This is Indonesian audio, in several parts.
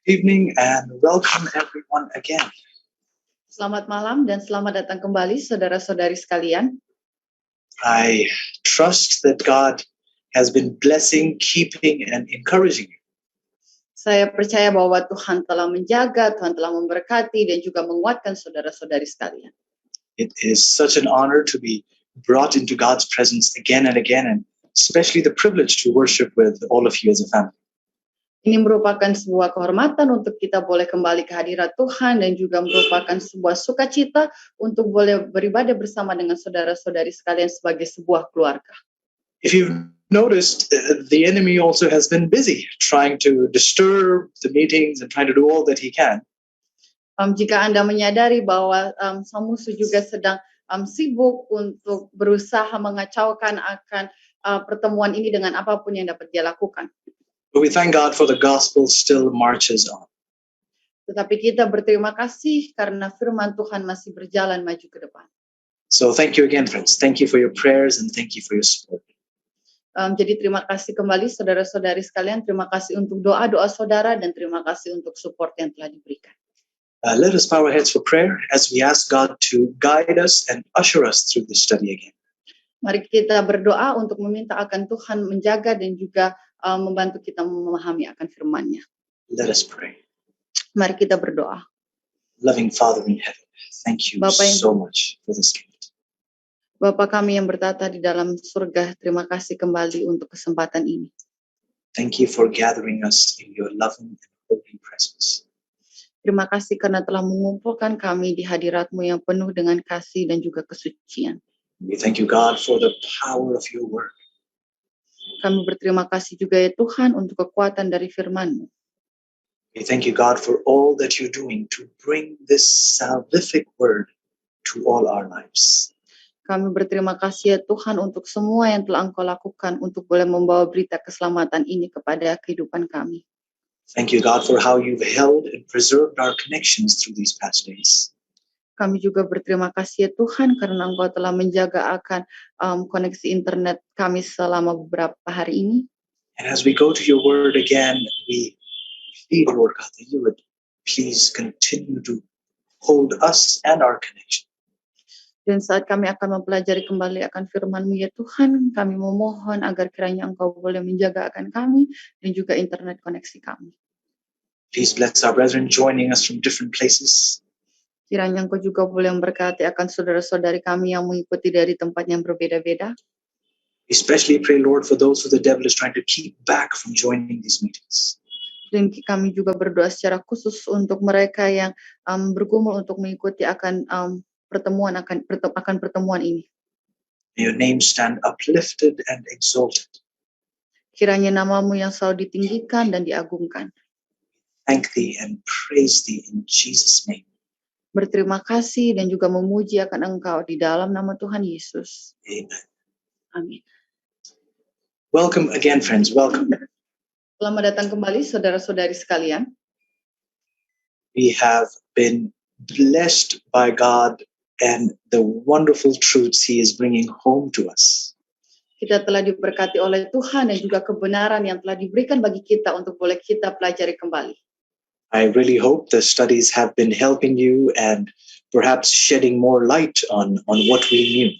Evening and welcome everyone again. Selamat malam dan selamat datang kembali saudara-saudari sekalian. I trust that God has been blessing, keeping, and encouraging you. Saya percaya bahwa Tuhan telah menjaga, Tuhan telah memberkati dan juga menguatkan saudara-saudari sekalian. It is such an honor to be brought into God's presence again and again, and especially the privilege to worship with all of you as a family. Ini merupakan sebuah kehormatan untuk kita boleh kembali ke hadirat Tuhan dan juga merupakan sebuah sukacita untuk boleh beribadah bersama dengan saudara-saudari sekalian sebagai sebuah keluarga. If you've noticed, the enemy also has been busy trying to disturb the meetings and trying to do all that he can. Jika Anda menyadari bahwa sang musuh juga sedang sibuk untuk berusaha mengacaukan akan pertemuan ini dengan apapun yang dapat dia lakukan. But we thank God for the gospel still marches on. Tetapi kita berterima kasih karena firman Tuhan masih berjalan maju ke depan. So thank you again, friends. Thank you for your prayers and thank you for your support. Jadi terima kasih kembali saudara-saudari sekalian. Terima kasih untuk doa-doa saudara dan terima kasih untuk support yang telah diberikan. Let us bow our heads for prayer as we ask God to guide us and usher us through this study again. Mari kita berdoa untuk meminta akan Tuhan menjaga dan juga membantu kita memahami akan firman-Nya. Let us pray. Mari kita berdoa. Loving Father in heaven, thank you so much for this gift. Bapa kami yang bertata di dalam surga, terima kasih kembali untuk kesempatan ini. Thank you for gathering us in your loving and holy presence. Terima kasih karena telah mengumpulkan kami di hadirat-Mu yang penuh dengan kasih dan juga kesucian. We thank you, God, for the power of your word. Kami berterima kasih juga ya Tuhan untuk kekuatan dari firman-Mu. We thank you, God, for all that you're doing to bring this salvific word to all our lives. Kami berterima kasih ya Tuhan untuk semua yang telah Engkau lakukan untuk boleh membawa berita keselamatan ini kepada kehidupan kami. Thank you, God, for how you've held and preserved our connections through these past days. Kami juga berterima kasih ya Tuhan karena Engkau telah menjaga akan koneksi internet kami selama beberapa hari ini. And as we go to your word again, we plead, Lord God, that you would please continue to hold us and our connection. Dan saat kami akan mempelajari kembali akan firman-Mu ya Tuhan, kami memohon agar kiranya Engkau boleh menjaga akan kami dan juga internet koneksi kami. Please bless our brethren joining us from different places. Kiranya Engkau juga boleh memberkati akan saudara-saudari kami yang mengikuti dari tempat yang berbeda-beda. Especially pray, Lord, for those who the devil is trying to keep back from joining these meetings. Dan kami juga berdoa secara khusus untuk mereka yang bergumul untuk mengikuti akan pertemuan ini. May your name stand uplifted and exalted. Kiranya nama-Mu yang selalu ditinggikan dan diagungkan. Thank thee and praise thee in Jesus' name. Berterima kasih dan juga memuji akan Engkau di dalam nama Tuhan Yesus. Amen. Amin. Welcome again, friends. Welcome. Selamat datang kembali saudara-saudari sekalian. We have been blessed by God and the wonderful truths He is bringing home to us. Kita telah diberkati oleh Tuhan dan juga kebenaran yang telah diberikan bagi kita untuk boleh kita pelajari kembali. I really hope the studies have been helping you and perhaps shedding more light on what we knew.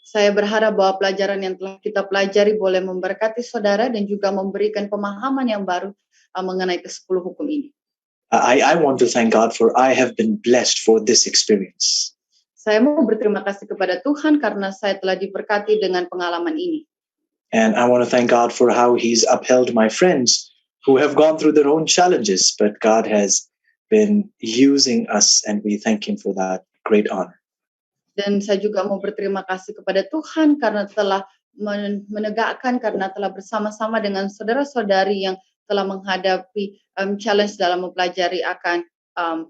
Saya berharap bahwa pelajaran yang telah kita pelajari boleh memberkati saudara dan juga memberikan pemahaman yang baru mengenai ke-10 hukum ini. I want to thank God for I have been blessed for this experience. Saya mau berterima kasih kepada Tuhan karena saya telah diberkati dengan pengalaman ini. And I want to thank God for how He's upheld my friends who have gone through their own challenges, but God has been using us and we thank Him for that great honor. Dan saya juga mau berterima kasih kepada Tuhan karena telah menegakkan, karena telah bersama-sama dengan saudara-saudari yang telah menghadapi challenge dalam mempelajari akan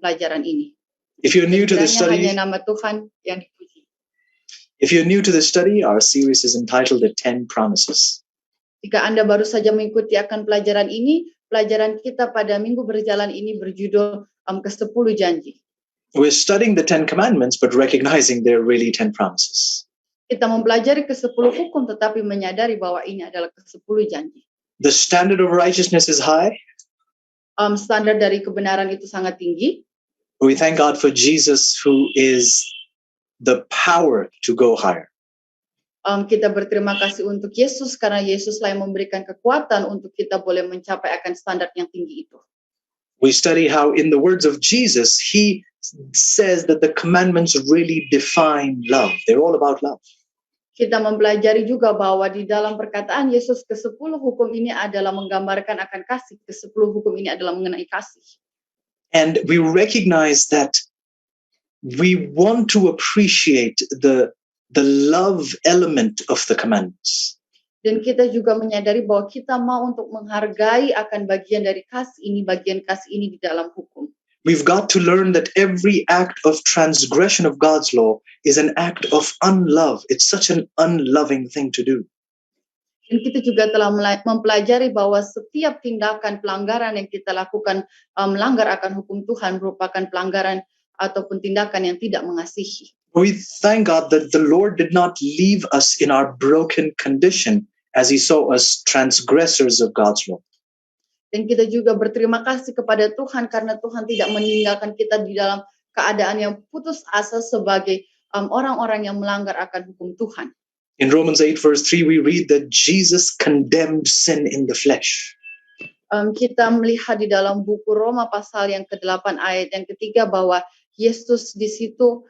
pelajaran ini. If you're new to the study, hanya nama Tuhan yang dipuji. If you're new to the study, our series is entitled The 10 Promises. Jika Anda baru saja mengikuti akan pelajaran ini, pelajaran kita pada minggu berjalan ini berjudul ke-10 janji. We're studying the 10 commandments, but recognizing they're really 10 promises. Kita mempelajari ke-10 hukum, tetapi menyadari bahwa ini adalah ke-10 janji. The standard of righteousness is high. standar dari kebenaran itu sangat tinggi. We thank God for Jesus, who is the power to go higher. Kita berterima kasih untuk Yesus karena Yesuslah yang memberikan kekuatan untuk kita boleh mencapai akan standar yang tinggi itu. We study how in the words of Jesus, he says that the commandments really define love. They're all about love. Kita mempelajari juga bahwa di dalam perkataan Yesus ke-10 hukum ini adalah menggambarkan akan kasih. Ke-10 hukum ini adalah mengenai kasih. And we recognize that we want to appreciate the love element of the commandments. Dan kita juga menyadari bahwa kita mau untuk menghargai akan bagian dari kasih ini, bagian kasih ini di dalam hukum. We've got to learn that every act of transgression of God's law is an act of unlove. It's such an unloving thing to do. Dan kita juga telah mempelajari bahwa setiap tindakan pelanggaran yang kita lakukan melanggar akan hukum Tuhan merupakan pelanggaran ataupun tindakan yang tidak mengasihi. We thank God that the Lord did not leave us in our broken condition as he saw us transgressors of God's law. Dan kita juga berterima kasih kepada Tuhan karena Tuhan tidak meninggalkan kita di dalam keadaan yang putus asa sebagai orang-orang yang melanggar akan hukum Tuhan. In Romans 8 verse 3 we read that Jesus condemned sin in the flesh. Kita melihat di dalam buku Roma pasal yang ke-8 ayat yang ketiga bahwa Yesus di situ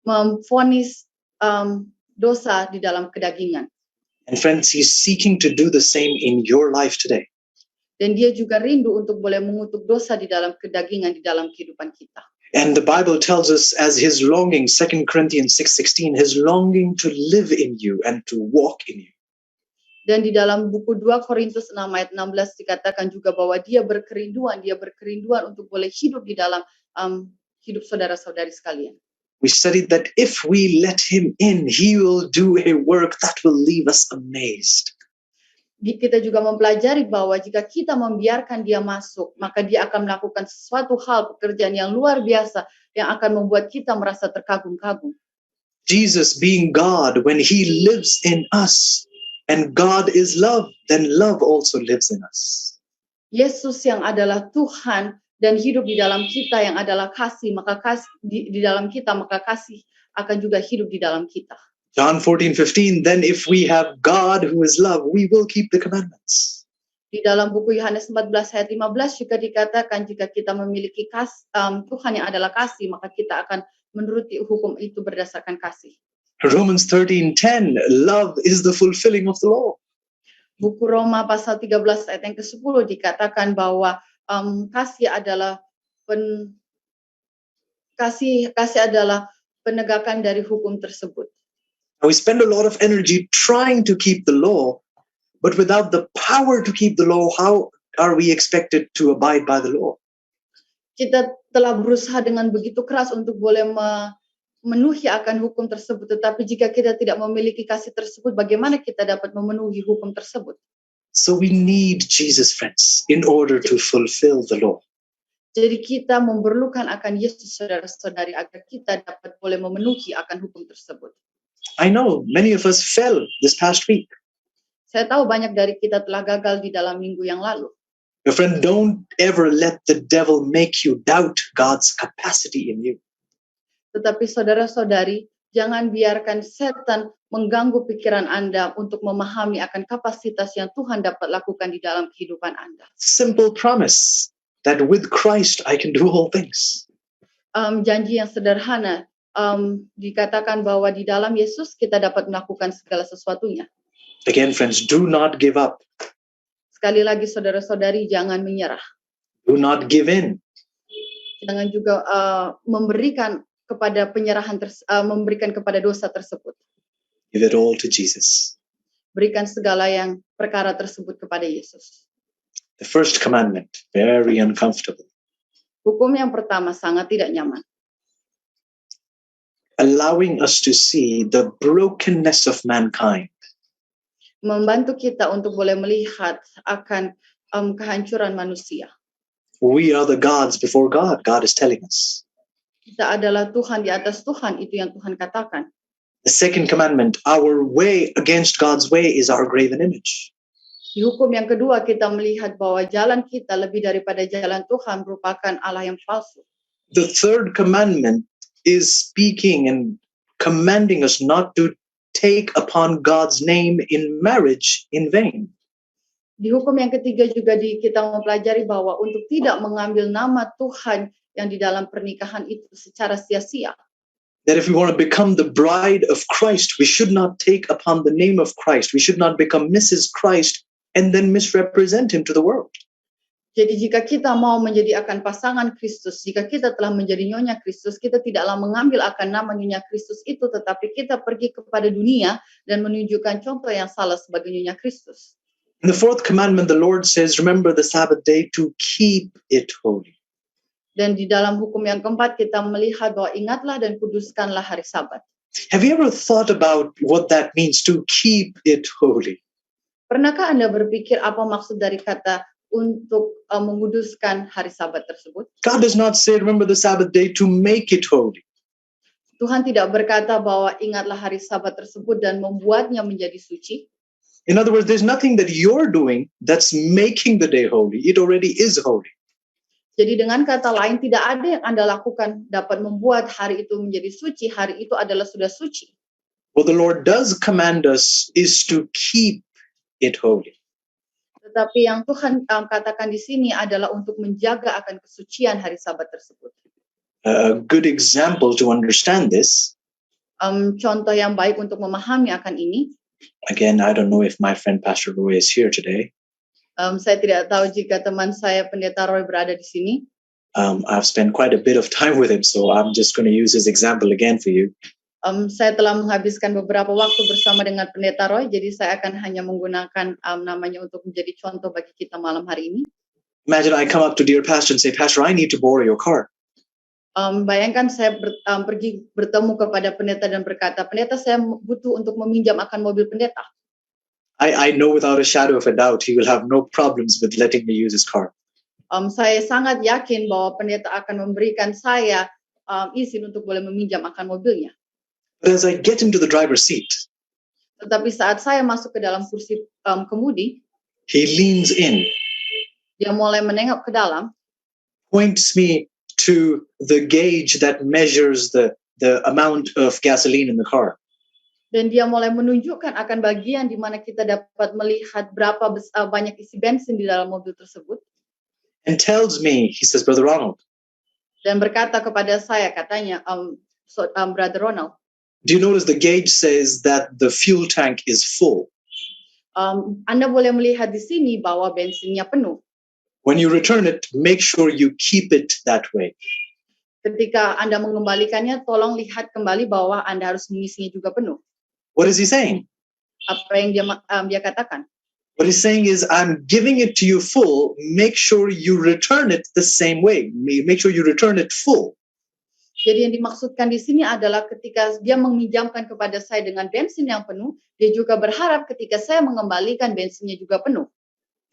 memvonis dosa di dalam kedagingan. And friends, he's seeking to do the same in your life today. Dan dia juga rindu untuk boleh mengutuk dosa di dalam kedagingan di dalam kehidupan kita. And the Bible tells us as his longing, 2 Corinthians 6:16, his longing to live in you and to walk in you. Dan di dalam buku 2 Korintus 6 ayat 16 dikatakan juga bahwa dia berkerinduan untuk boleh hidup di dalam hidup saudara-saudari sekalian. We studied that if we let him in, he will do a work that will leave us amazed. Kita juga mempelajari bahwa jika kita membiarkan dia masuk, maka dia akan melakukan sesuatu hal pekerjaan yang luar biasa yang akan membuat kita merasa terkagum-kagum. Jesus being God, when he lives in us, and God is love, then love also lives in us. Yesus yang adalah Tuhan dan hidup di dalam kita yang adalah kasih, maka kasih di dalam kita, maka kasih akan juga hidup di dalam kita. John 14:15, then if we have God who is love, we will keep the commandments. Di dalam buku Yohanes 14 ayat 15 juga dikatakan jika kita memiliki Tuhan yang adalah kasih, maka kita akan menuruti hukum itu berdasarkan kasih. Romans 13:10, love is the fulfilling of the law. Buku Roma pasal 13 ayat yang ke-10 dikatakan bahwa kasih adalah penegakan dari hukum tersebut. We spend a lot of energy trying to keep the law, but without the power to keep the law, how are we expected to abide by the law? Kita telah berusaha dengan begitu keras untuk boleh memenuhi akan hukum tersebut, tetapi jika kita tidak memiliki kasih tersebut, bagaimana kita dapat memenuhi hukum tersebut? So we need Jesus, friends, in order to fulfill the law. Jadi kita memerlukan akan Yesus, saudara-saudari, agar kita dapat boleh memenuhi akan hukum tersebut. I know many of us fell this past week. Saya tahu banyak dari kita telah gagal di dalam minggu yang lalu. Your friend, don't ever let the devil make you doubt God's capacity in you. Tetapi saudara-saudari, jangan biarkan setan mengganggu pikiran Anda untuk memahami akan kapasitas yang Tuhan dapat lakukan di dalam kehidupan Anda. Simple promise that with Christ I can do all things. Janji yang sederhana, dikatakan bahwa di dalam Yesus kita dapat melakukan segala sesuatunya. Again, friends, do not give up. Sekali lagi saudara-saudari, jangan menyerah. Do not give in. Jangan juga memberikan kepada memberikan kepada dosa tersebut. Give it all to Jesus. Berikan segala yang perkara tersebut kepada Yesus. The first commandment, very uncomfortable. Hukum yang pertama sangat tidak nyaman. Allowing us to see the brokenness of mankind. Membantu kita untuk boleh melihat akan kehancuran manusia. We are the gods before God, God is telling us. Kita adalah Tuhan di atas Tuhan, itu yang Tuhan katakan. The second commandment, our way against God's way is our graven image. Di hukum yang kedua kita melihat bahwa jalan kita lebih daripada jalan Tuhan merupakan Allah yang palsu. The third commandment is speaking and commanding us not to take upon God's name in marriage in vain. Di hukum yang ketiga juga kita mempelajari bahwa untuk tidak mengambil nama Tuhan yang di dalam pernikahan itu secara sia-sia. That if we want to become the bride of Christ, we should not take upon the name of Christ. We should not become Mrs. Christ and then misrepresent him to the world. Jadi jika kita mau menjadi akan pasangan Kristus, jika kita telah menjadi Nyonya Kristus, kita tidaklah mengambil akan nama Nyonya Kristus itu, tetapi kita pergi kepada dunia dan menunjukkan contoh yang salah sebagai Nyonya Kristus. In the fourth commandment, the Lord says, remember the Sabbath day to keep it holy. Dan di dalam hukum yang keempat kita melihat bahwa ingatlah dan kuduskanlah hari Sabat. Have you ever thought about what that means to keep it holy? Pernahkah Anda berpikir apa maksud dari kata untuk menguduskan hari Sabat tersebut? God does not say, remember the Sabbath day to make it holy. Tuhan tidak berkata bahwa ingatlah hari Sabat tersebut dan membuatnya menjadi suci. In other words, there's nothing that you're doing that's making the day holy. It already is holy. Jadi dengan kata lain, tidak ada yang Anda lakukan dapat membuat hari itu menjadi suci. Hari itu adalah sudah suci. What the Lord does command us is to keep it holy. Tetapi yang Tuhan katakan di sini adalah untuk menjaga akan kesucian hari Sabat tersebut. A good example to understand this, contoh yang baik untuk memahami akan ini, again, I don't know if my friend Pastor Roy is here today. Saya tidak tahu jika teman saya Pendeta Roy berada di sini. I've spent quite a bit of time with him, so I'm just going to use his example again for you. Saya telah menghabiskan beberapa waktu bersama dengan Pendeta Roy, jadi saya akan hanya menggunakan namanya untuk menjadi contoh bagi kita malam hari ini. Imagine I come up to dear pastor and say, Pastor, I need to borrow your car. Bayangkan saya pergi bertemu kepada pendeta dan berkata, pendeta saya butuh untuk meminjam akan mobil pendeta. I know without a shadow of a doubt he will have no problems with letting me use his car. Saya sangat yakin bahwa pendeta akan memberikan saya izin untuk boleh meminjam akan mobilnya. But as I get into the driver's seat, tetapi saat saya masuk ke dalam kursi kemudi, he leans in, dia mulai menengok ke dalam, points me to the gauge that measures the amount of gasoline in the car. Dan dia mulai menunjukkan akan bagian di mana kita dapat melihat berapa banyak isi bensin di dalam mobil tersebut. And tells me, he says, Brother Ronald. Dan berkata kepada saya, katanya, Brother Ronald. Do you notice the gauge says that the fuel tank is full? Anda boleh melihat di sini bahwa bensinnya penuh. When you return it, make sure you keep it that way. Ketika Anda mengembalikannya, tolong lihat kembali bahwa Anda harus mengisinya juga penuh. What is he saying? Apa yang dia katakan? What he's saying is, I'm giving it to you full. Make sure you return it the same way. Make sure you return it full. Jadi yang dimaksudkan di sini adalah ketika dia meminjamkan kepada saya dengan bensin yang penuh, dia juga berharap ketika saya mengembalikan bensinnya juga penuh.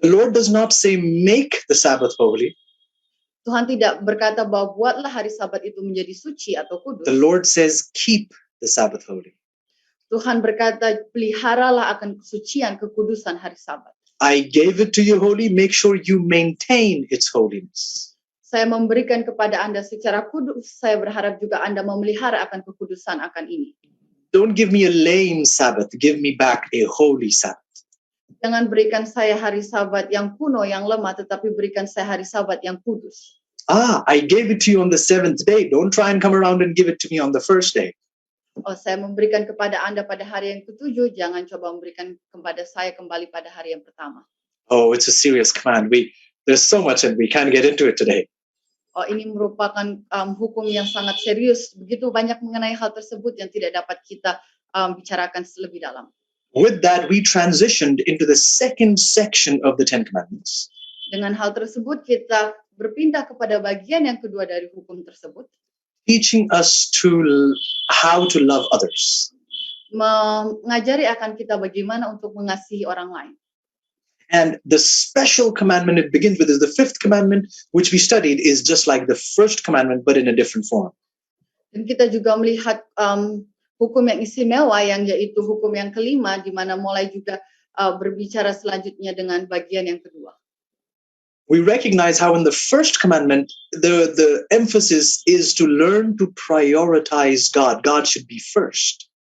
The Lord does not say make the Sabbath holy. Tuhan tidak berkata bahwa buatlah hari Sabat itu menjadi suci atau kudus. The Lord says keep the Sabbath holy. Tuhan berkata peliharalah akan kesucian, kekudusan hari Sabat. I gave it to you holy, make sure you maintain its holiness. Saya memberikan kepada Anda secara kudus, saya berharap juga Anda memelihara akan kekudusan akan ini. Don't give me a lame Sabbath, give me back a holy Sabbath. Jangan berikan saya hari Sabat yang kuno, yang lemah, tetapi berikan saya hari Sabat yang kudus. I gave it to you on the 7th day. Don't try and come around and give it to me on the first day. Saya memberikan kepada Anda pada hari yang ke-7, jangan coba memberikan kepada saya kembali pada hari yang pertama. Oh, it's a serious command. There's so much and we can't get into it today. Ini merupakan hukum yang sangat serius. Begitu banyak mengenai hal tersebut yang tidak dapat kita bicarakan lebih dalam. With that, we transitioned into the second section of the Ten Commandments. Dengan hal tersebut, kita berpindah kepada bagian yang kedua dari hukum tersebut. Teaching us how to love others. Mengajari akan kita bagaimana untuk mengasihi orang lain. And the special commandment it begins with is the fifth commandment, which we studied, is just like the first commandment, but in a different form. Dan kita juga melihat hukum yang istimewa, yang yaitu hukum yang kelima, di mana mulai juga berbicara selanjutnya dengan bagian yang kedua. We recognize how in the first commandment, the emphasis is to learn to prioritize God. God should be first.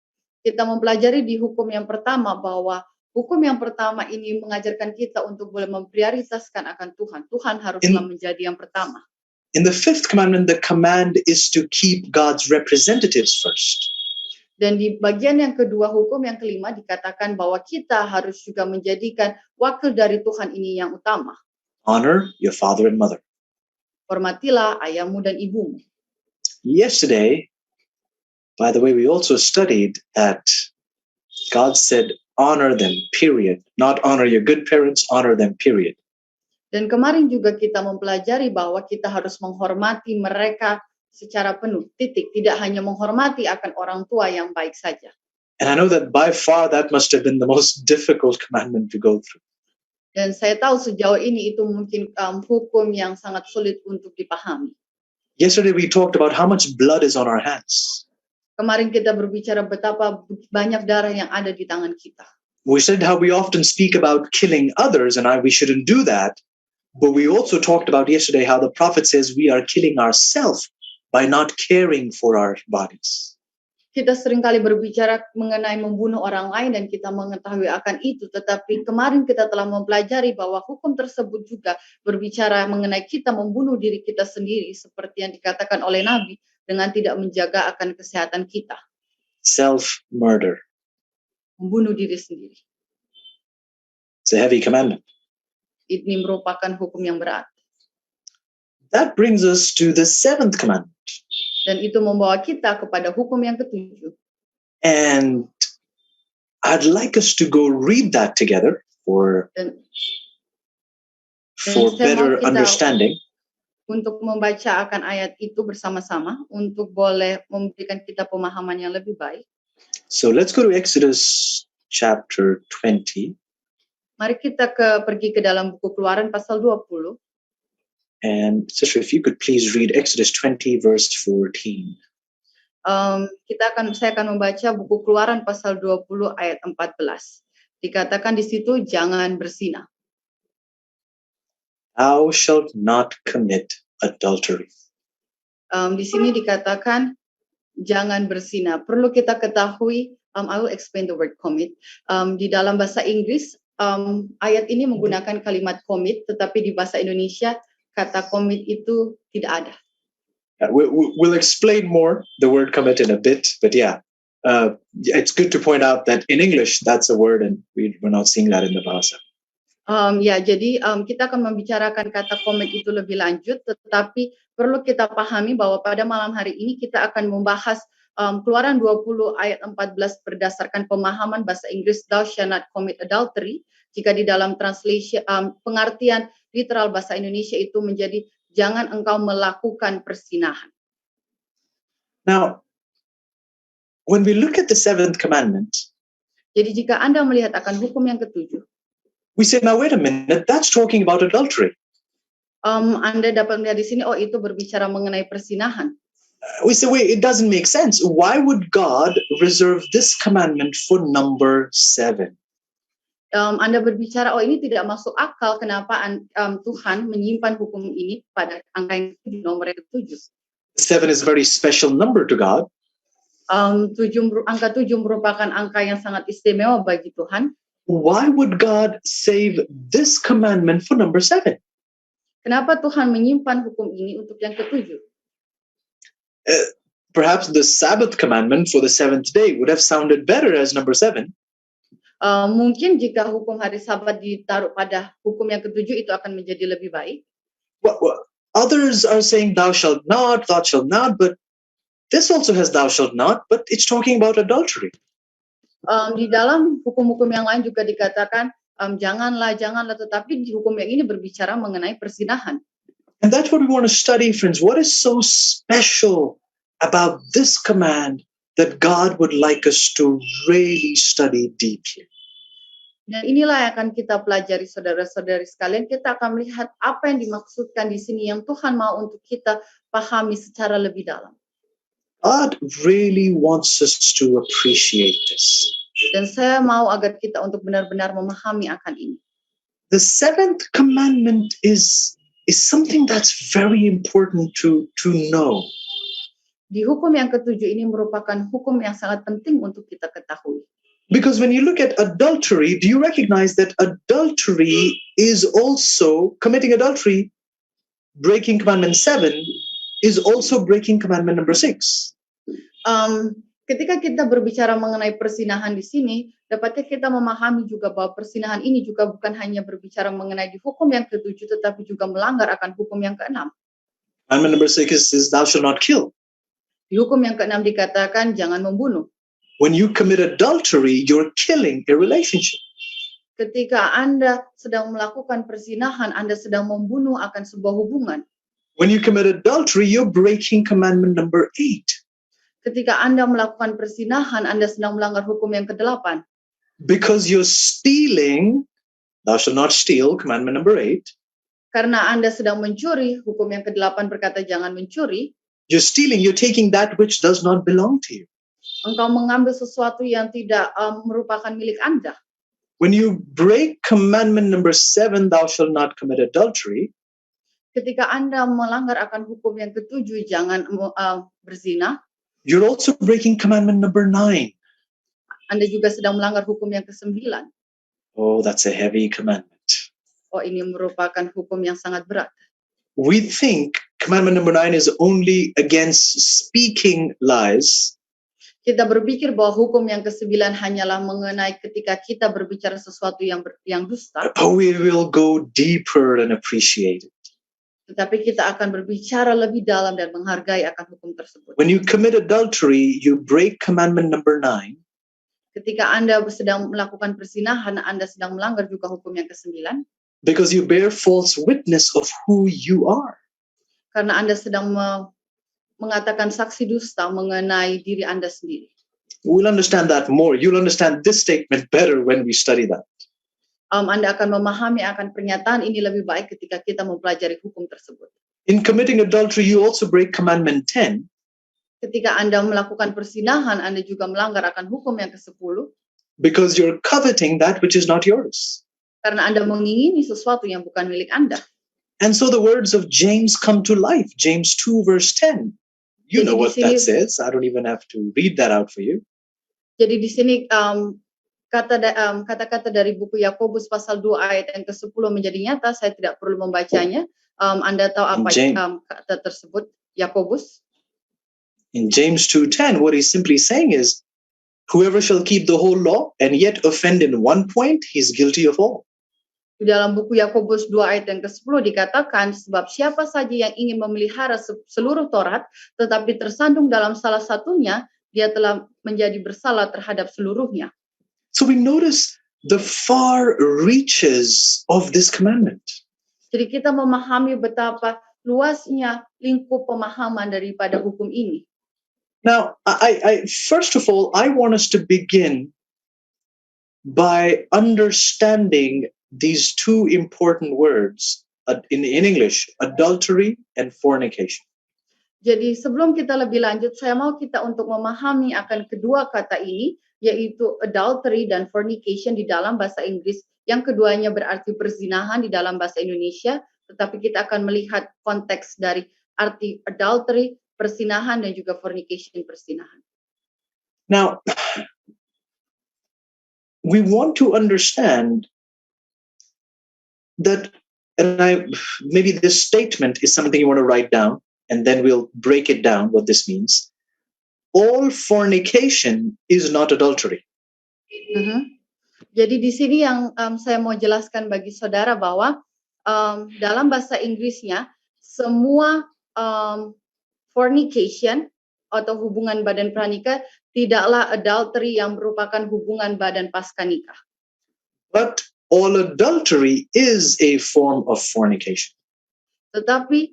Kita mempelajari di hukum yang pertama bahwa hukum yang pertama ini mengajarkan kita untuk boleh memprioritaskan akan Tuhan. Tuhan haruslah menjadi yang pertama. In the fifth commandment, the command is to keep God's representatives first. Dan di bagian yang kedua, hukum yang kelima dikatakan bahwa kita harus juga menjadikan wakil dari Tuhan ini yang utama. Honor your father and mother. Hormatilah ayahmu dan ibumu. Yesterday, by the way, we also studied that God said, honor them, period. Not honor your good parents, honor them, period. Dan kemarin juga kita mempelajari bahwa kita harus menghormati mereka secara penuh, titik. Tidak hanya menghormati akan orang tua yang baik saja. And I know that by far that must have been the most difficult commandment to go through. Dan saya tahu sejauh ini itu mungkin hukum yang sangat sulit untuk dipahami. Yesterday we talked about how much blood is on our hands. Kemarin kita berbicara betapa banyak darah yang ada di tangan kita. We said how we often speak about killing others and we shouldn't do that. But we also talked about yesterday how the prophet says we are killing ourselves by not caring for our bodies. Kita seringkali berbicara mengenai membunuh orang lain dan kita mengetahui akan itu. Tetapi kemarin kita telah mempelajari bahwa hukum tersebut juga berbicara mengenai kita membunuh diri kita sendiri seperti yang dikatakan oleh Nabi dengan tidak menjaga akan kesehatan kita. Self-murder. Membunuh diri sendiri. It's a heavy commandment. Ini merupakan hukum yang berat. That brings us to the seventh commandment. Dan itu membawa kita kepada hukum yang ketujuh. And I'd like us to go read that together for better understanding. Untuk membaca akan ayat itu bersama-sama, untuk boleh memberikan kita pemahaman yang lebih baik. So let's go to Exodus chapter 20. Mari kita pergi ke dalam buku Keluaran pasal 20. And sister, if you could please read Exodus 20 verse 14. Saya akan membaca buku Keluaran pasal 20 ayat 14. Dikatakan di situ jangan berzina. Thou shalt not commit adultery. Di sini dikatakan jangan berzina. Perlu kita ketahui, I will explain the word commit. Di dalam bahasa Inggris, ayat ini menggunakan kalimat commit, tetapi di bahasa Indonesia kata commit itu tidak ada. We'll explain more the word commit in a bit, but it's good to point out that in English that's a word and we're not seeing that in the Bahasa. Jadi kita akan membicarakan kata commit itu lebih lanjut, tetapi perlu kita pahami bahwa pada malam hari ini kita akan membahas Keluaran 20 ayat 14 berdasarkan pemahaman bahasa Inggris thou shall not commit adultery. Jika di dalam translation pengertian literal bahasa Indonesia itu menjadi jangan engkau melakukan persinahan. Now, when we look at the seventh commandment, jadi jika Anda melihat akan hukum yang ketujuh, we say, now wait a minute, that's talking about adultery. Anda dapat melihat di sini, itu berbicara mengenai persinahan. We say, wait, it doesn't make sense. Why would God reserve this commandment for number 7? Anda berbicara, ini tidak masuk akal. Kenapa Tuhan menyimpan hukum ini pada angka yang nomor yang ke-7? 7 is a very special number to God. Angka 7 merupakan angka yang sangat istimewa bagi Tuhan. Why would God save this commandment for number 7? Kenapa Tuhan menyimpan hukum ini untuk yang ke-7? Perhaps the Sabbath commandment for the 7th day would have sounded better as number 7. Mungkin jika hukum hari Sabat ditaruh pada hukum yang ke-7 itu akan menjadi lebih baik. Well, others are saying thou shalt not, but this also has thou shalt not, but it's talking about adultery. Di dalam hukum-hukum yang lain juga dikatakan janganlah, tetapi di hukum yang ini berbicara mengenai persinahan. And that's what we want to study, friends. What is so special about this command that God would like us to really study deeply? Dan inilah yang akan kita pelajari saudara-saudari sekalian. Kita akan melihat apa yang dimaksudkan di sini yang Tuhan mau untuk kita pahami secara lebih dalam. God really wants us to appreciate this. Dan saya mau agar kita untuk benar-benar memahami akan ini. The seventh commandment is something that's very important to know. Di hukum yang ketujuh ini merupakan hukum yang sangat penting untuk kita ketahui. Because when you look at adultery, do you recognize that adultery is also committing adultery, breaking commandment 7 is also breaking commandment number 6. Ketika kita berbicara mengenai persinahan di sini, dapatkah kita memahami juga bahwa persinahan ini juga bukan hanya berbicara mengenai di hukum yang ketujuh, tetapi juga melanggar akan hukum yang keenam. Commandment number 6 is thou shalt not kill. Di hukum yang keenam dikatakan jangan membunuh. When you commit adultery, you're killing a relationship. Ketika Anda sedang melakukan persinahan, Anda sedang membunuh akan sebuah hubungan. When you commit adultery, you're breaking commandment number 8. Ketika Anda melakukan persinahan, Anda sedang melanggar hukum yang ke-8. Because you're stealing, thou shalt not steal, commandment number 8. Karena Anda sedang mencuri, hukum yang ke-8 berkata jangan mencuri. You're stealing, you're taking that which does not belong to you. Engkau mengambil sesuatu yang tidak merupakan milik Anda. When you break commandment number 7, thou shalt not commit adultery. Ketika Anda melanggar akan hukum yang ke-7, jangan berzina. You're also breaking commandment number 9. Anda juga sedang melanggar hukum yang ke-9. Oh, that's a heavy commandment. Oh, ini merupakan hukum yang sangat berat. We think commandment number 9 is only against speaking lies. Kita berpikir bahwa hukum yang ke-9 hanyalah mengenai ketika kita berbicara sesuatu yang dusta. Oh, we will go deeper and appreciate it. Tetapi kita akan berbicara lebih dalam dan menghargai akan hukum tersebut. When you commit adultery, you break commandment number 9. Ketika Anda sedang melakukan persinahan, Anda sedang melanggar juga hukum yang ke-9. Because you bear false witness of who you are. Karena Anda sedang mengatakan saksi dusta mengenai diri Anda sendiri. We'll understand that more. You'll understand this statement better when we study that. Anda akan memahami akan pernyataan ini lebih baik ketika kita mempelajari hukum tersebut. In committing adultery, you also break commandment 10. Ketika Anda melakukan persinahan, Anda juga melanggar akan hukum yang ke-10. Because you're coveting that which is not yours. Karena Anda mengingini sesuatu yang bukan milik Anda. And so the words of James come to life. James 2 verse 10. You know what that says. I don't even have to read that out for you. Jadi di sini kata-kata dari buku Yakobus pasal 2 ayat yang ke-10 menjadi nyata. Saya tidak perlu membacanya. Anda tahu apa kata tersebut, Yakobus? In James 2:10, what he's simply saying is, whoever shall keep the whole law and yet offend in one point, he's guilty of all. Di dalam buku Yakobus 2 ayat yang ke-10 dikatakan, sebab siapa saja yang ingin memelihara seluruh Taurat, tetapi tersandung dalam salah satunya, dia telah menjadi bersalah terhadap seluruhnya. So we notice the far reaches of this commandment. Jadi kita memahami betapa luasnya lingkup pemahaman daripada hukum ini. Now, I first of all, I want us to begin by understanding these two important words in English, adultery and fornication. Jadi sebelum kita lebih lanjut, saya mau kita untuk memahami akan kedua kata ini, yaitu adultery dan fornication di dalam bahasa Inggris. Yang keduanya berarti perzinahan di dalam bahasa Indonesia, tetapi kita akan melihat konteks dari arti adultery, persinahan, dan juga fornication, persinahan. Now, we want to understand that, and maybe this statement is something you want to write down, and then we'll break it down what this means. All fornication is not adultery. Jadi di sini yang saya mau jelaskan bagi saudara bahwa dalam bahasa Inggrisnya semua fornication atau hubungan badan pranikah tidaklah adultery yang merupakan hubungan badan pasca nikah. But all adultery is a form of fornication. Tetapi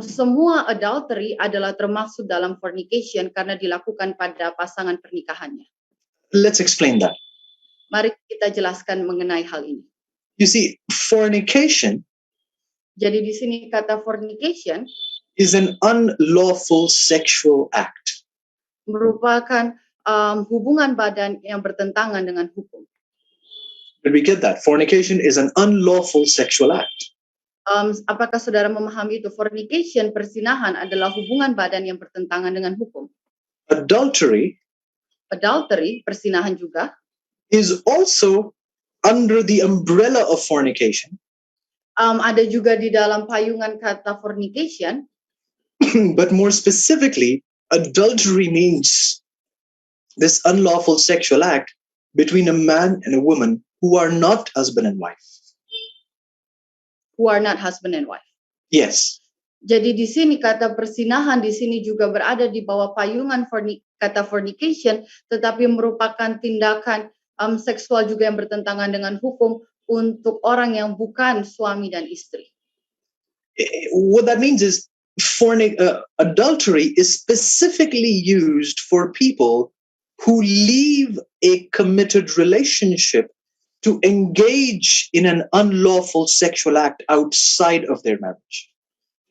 semua adultery adalah termasuk dalam fornication karena dilakukan pada pasangan pernikahannya. Let's explain that. Mari kita jelaskan mengenai hal ini. You see, fornication Jadi di sini kata fornication is an unlawful sexual act. merupakan hubungan badan yang bertentangan dengan hukum. Did we get that? Fornication is an unlawful sexual act. Apakah saudara memahami itu? Fornication, persinahan adalah hubungan badan yang bertentangan dengan hukum. Adultery Adultery, persinahan juga, is also under the umbrella of fornication, ada juga di dalam payungan kata fornication, but more specifically, adultery means this unlawful sexual act between a man and a woman who are not husband and wife. who are not husband and wife. Yes. Jadi di sini kata persinahan di sini juga berada di bawah payungan kata fornication, tetapi merupakan tindakan seksual juga yang bertentangan dengan hukum untuk orang yang bukan suami dan istri. What that means is adultery is specifically used for people who leave a committed relationship to engage in an unlawful sexual act outside of their marriage.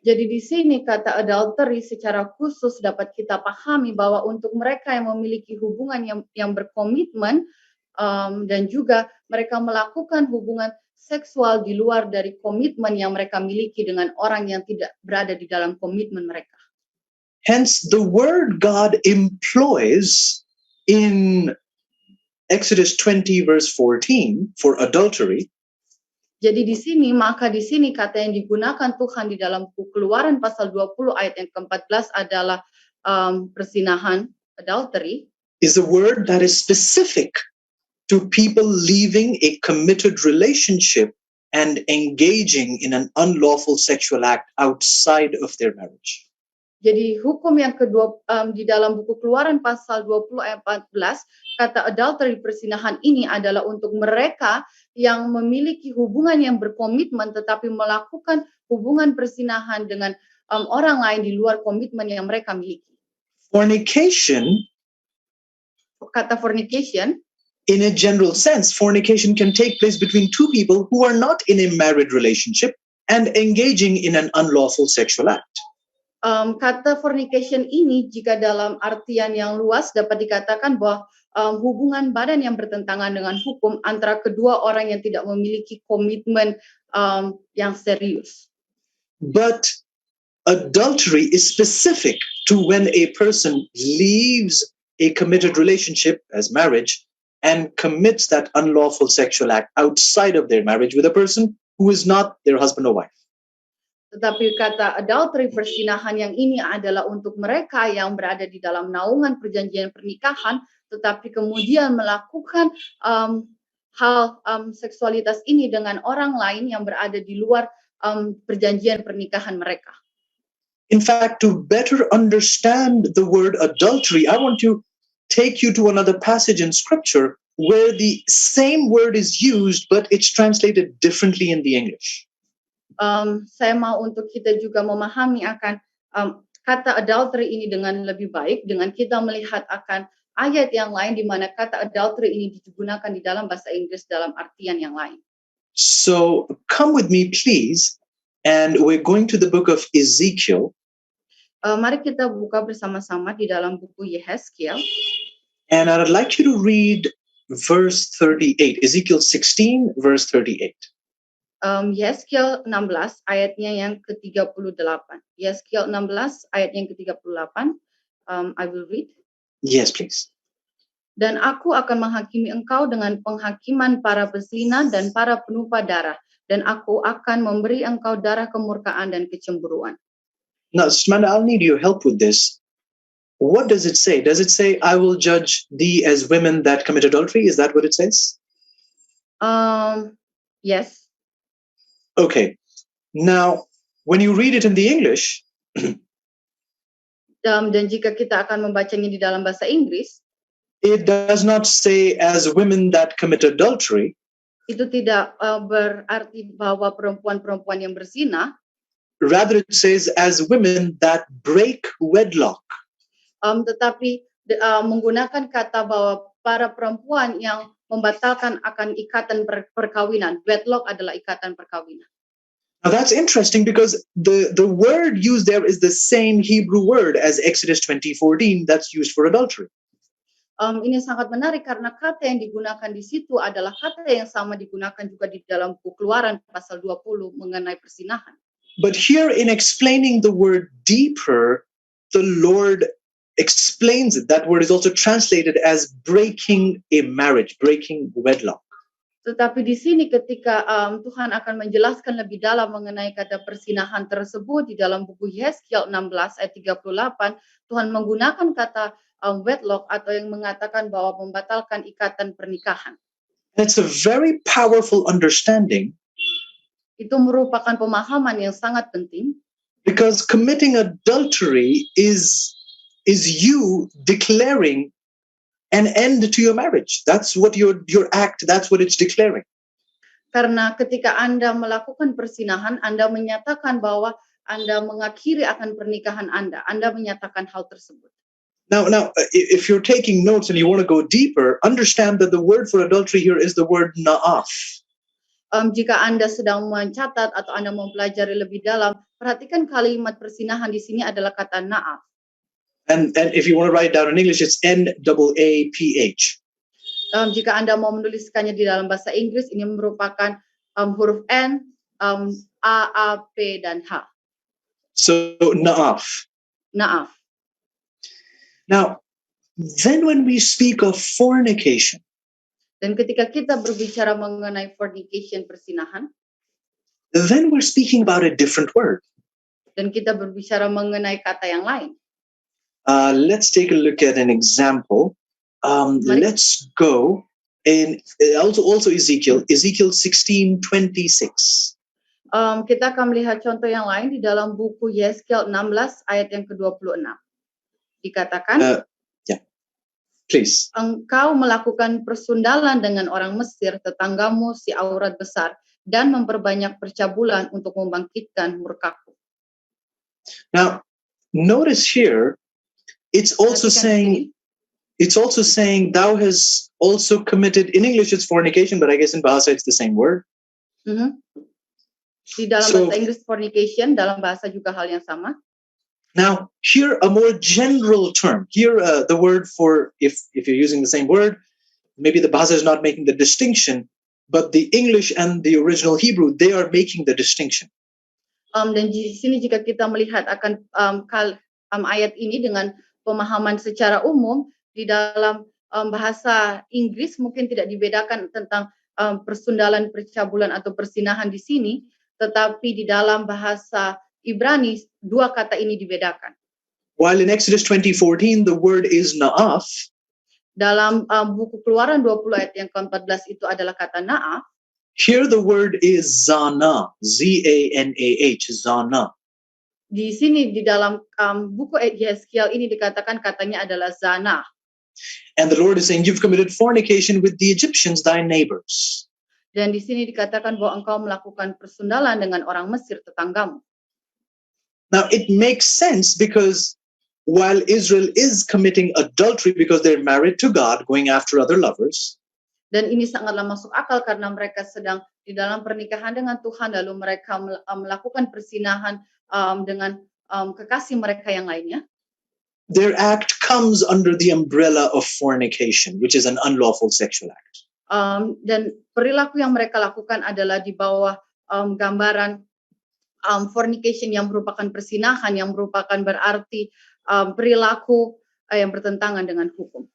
Jadi di sini kata adultery secara khusus dapat kita pahami bahwa untuk mereka yang memiliki hubungan yang berkomitmen dan juga mereka melakukan hubungan seksual di luar dari komitmen yang mereka miliki dengan orang yang tidak berada di dalam komitmen mereka. Hence, the word God employs in Exodus 20 verse 14 for adultery Jadi di sini, maka di sini kata yang digunakan Tuhan di dalam Keluaran pasal 20 ayat yang ke-14 adalah persinahan, adultery. Is a word that is specific to people leaving a committed relationship and engaging in an unlawful sexual act outside of their marriage. Jadi hukum yang kedua di dalam buku Keluaran pasal 20 ayat 14, kata adultery persinahan ini adalah untuk mereka yang memiliki hubungan yang berkomitmen tetapi melakukan hubungan persinahan dengan orang lain di luar komitmen yang mereka miliki. Fornication, kata fornication, in a general sense, fornication can take place between two people who are not in a married relationship and engaging in an unlawful sexual act. Kata fornication ini jika dalam artian yang luas dapat dikatakan bahwa hubungan badan yang bertentangan dengan hukum antara kedua orang yang tidak memiliki komitmen yang serius. But adultery is specific to when a person leaves a committed relationship as marriage and commits that unlawful sexual act outside of their marriage with a person who is not their husband or wife. Tetapi kata adultery persinahan yang ini adalah untuk mereka yang berada di dalam naungan perjanjian pernikahan, tetapi kemudian melakukan hal seksualitas ini dengan orang lain yang berada di luar perjanjian pernikahan mereka. In fact, to better understand the word adultery, I want to take you to another passage in Scripture where the same word is used, but it's translated differently in the English. Saya mau untuk kita juga memahami akan kata adultery ini dengan lebih baik dengan kita melihat akan ayat yang lain di mana kata adultery ini digunakan di dalam bahasa Inggris dalam artian yang lain. So come with me please, and we're going to the book of Ezekiel. Mari kita buka bersama-sama di dalam buku Yehezkiel. And I'd like you to read verse 38, Ezekiel 16 verse 38. Yehezkiel 16 ayatnya yang ke-38. Yehezkiel 16 ayat yang ke-38. I will read. Yes, please. Dan aku akan menghakimi engkau dengan penghakiman para pezina dan para penumpah darah, dan aku akan memberi engkau darah kemurkaan dan kecemburuan. Now, Samantha, I'll need your help with this. What does it say? Does it say, I will judge thee as women that commit adultery? Is that what it says? Yes. Okay. Now, when you read it in the English, dan jika kita akan membacanya di dalam bahasa Inggris, it does not say as women that commit adultery. Itu tidak berarti bahwa perempuan-perempuan yang berzina. Rather, it says as women that break wedlock. Tetapi menggunakan kata bahwa para perempuan yang membatalkan akan ikatan perkawinan. Wedlock adalah ikatan perkawinan. Now that's interesting because the word used there is the same Hebrew word as Exodus 20:14 that's used for adultery. Ini sangat menarik karena kata yang digunakan di situ adalah kata yang sama digunakan juga di dalam buku Keluaran pasal 20 mengenai persinahan. But here in explaining the word deeper, the Lord explains it. That word is also translated as breaking a marriage, breaking wedlock. Tetapi di sini ketika Tuhan akan menjelaskan lebih dalam mengenai kata persinahan tersebut di dalam buku Yeskiel 16 ayat 38, Tuhan menggunakan kata wedlock atau yang mengatakan bahwa membatalkan ikatan pernikahan. And it's a very powerful understanding Itu merupakan pemahaman yang sangat penting because committing adultery is you declaring an end to your marriage. That's what your act, that's what it's declaring. karena ketika Anda melakukan persinahan, Anda menyatakan bahwa Anda mengakhiri akan pernikahan Anda. Anda menyatakan hal tersebut. Now, if you're taking notes and you want to go deeper, understand that the word for adultery here is the word na'af. Jika Anda sedang mencatat atau Anda mempelajari lebih dalam, perhatikan kalimat persinahan di sini adalah kata na'af. And if you want to write it down in English, it's N-A-A-P-H. Jika Anda mau menuliskannya di dalam bahasa Inggris, ini merupakan huruf N, A, A, P, dan H. So, na'af. Na'af. Now, then when we speak of fornication, Dan ketika kita berbicara mengenai fornication, persinahan, then we're speaking about a different word. dan kita berbicara mengenai kata yang lain. Let's take a look at an example. Let's go in also Ezekiel 16:26. Kita akan melihat contoh yang lain di dalam buku Yeskiel 16 ayat yang ke-26. Dikatakan, please. Engkau melakukan persundalan dengan orang Mesir, tetanggamu si aurat besar, dan memperbanyak percabulan untuk membangkitkan murkaku. Now, notice here, it's also saying thou has also committed. In English, it's fornication, but I guess in Bahasa it's the same word. Di dalam bahasa Inggris fornication, dalam bahasa juga hal yang sama. Now, here a more general term. Here, the word for if you're using the same word, maybe the Bahasa is not making the distinction, but the English and the original Hebrew, they are making the distinction. Dan di sini jika kita melihat akan ayat ini dengan pemahaman secara umum, di dalam bahasa Inggris mungkin tidak dibedakan tentang persundalan, percabulan atau persinahan di sini, tetapi di dalam bahasa Ibrani dua kata ini dibedakan. While in Exodus 20:14 the word is na'af, dalam buku Keluaran 20 ayat yang ke-14 itu adalah kata na'af. Here the word is zana, Z-A-N-A-H, zana. Di sini di dalam buku Yeskiel ini dikatakan katanya adalah zana. And the Lord is saying, you've committed fornication with the Egyptians, thy neighbors. Dan di sini dikatakan bahwa engkau melakukan persundalan dengan orang Mesir, tetanggamu. Now it makes sense because while Israel is committing adultery because they're married to God, going after other lovers. Dan ini sangatlah masuk akal karena mereka sedang di dalam pernikahan dengan Tuhan, lalu mereka melakukan persinahan dengan kekasih mereka yang lainnya. Their act comes under the umbrella of fornication, which is an unlawful sexual act. Dan perilaku yang mereka lakukan adalah di bawah gambaran fornication yang merupakan persinahan, yang merupakan berarti perilaku yang bertentangan dengan hukum.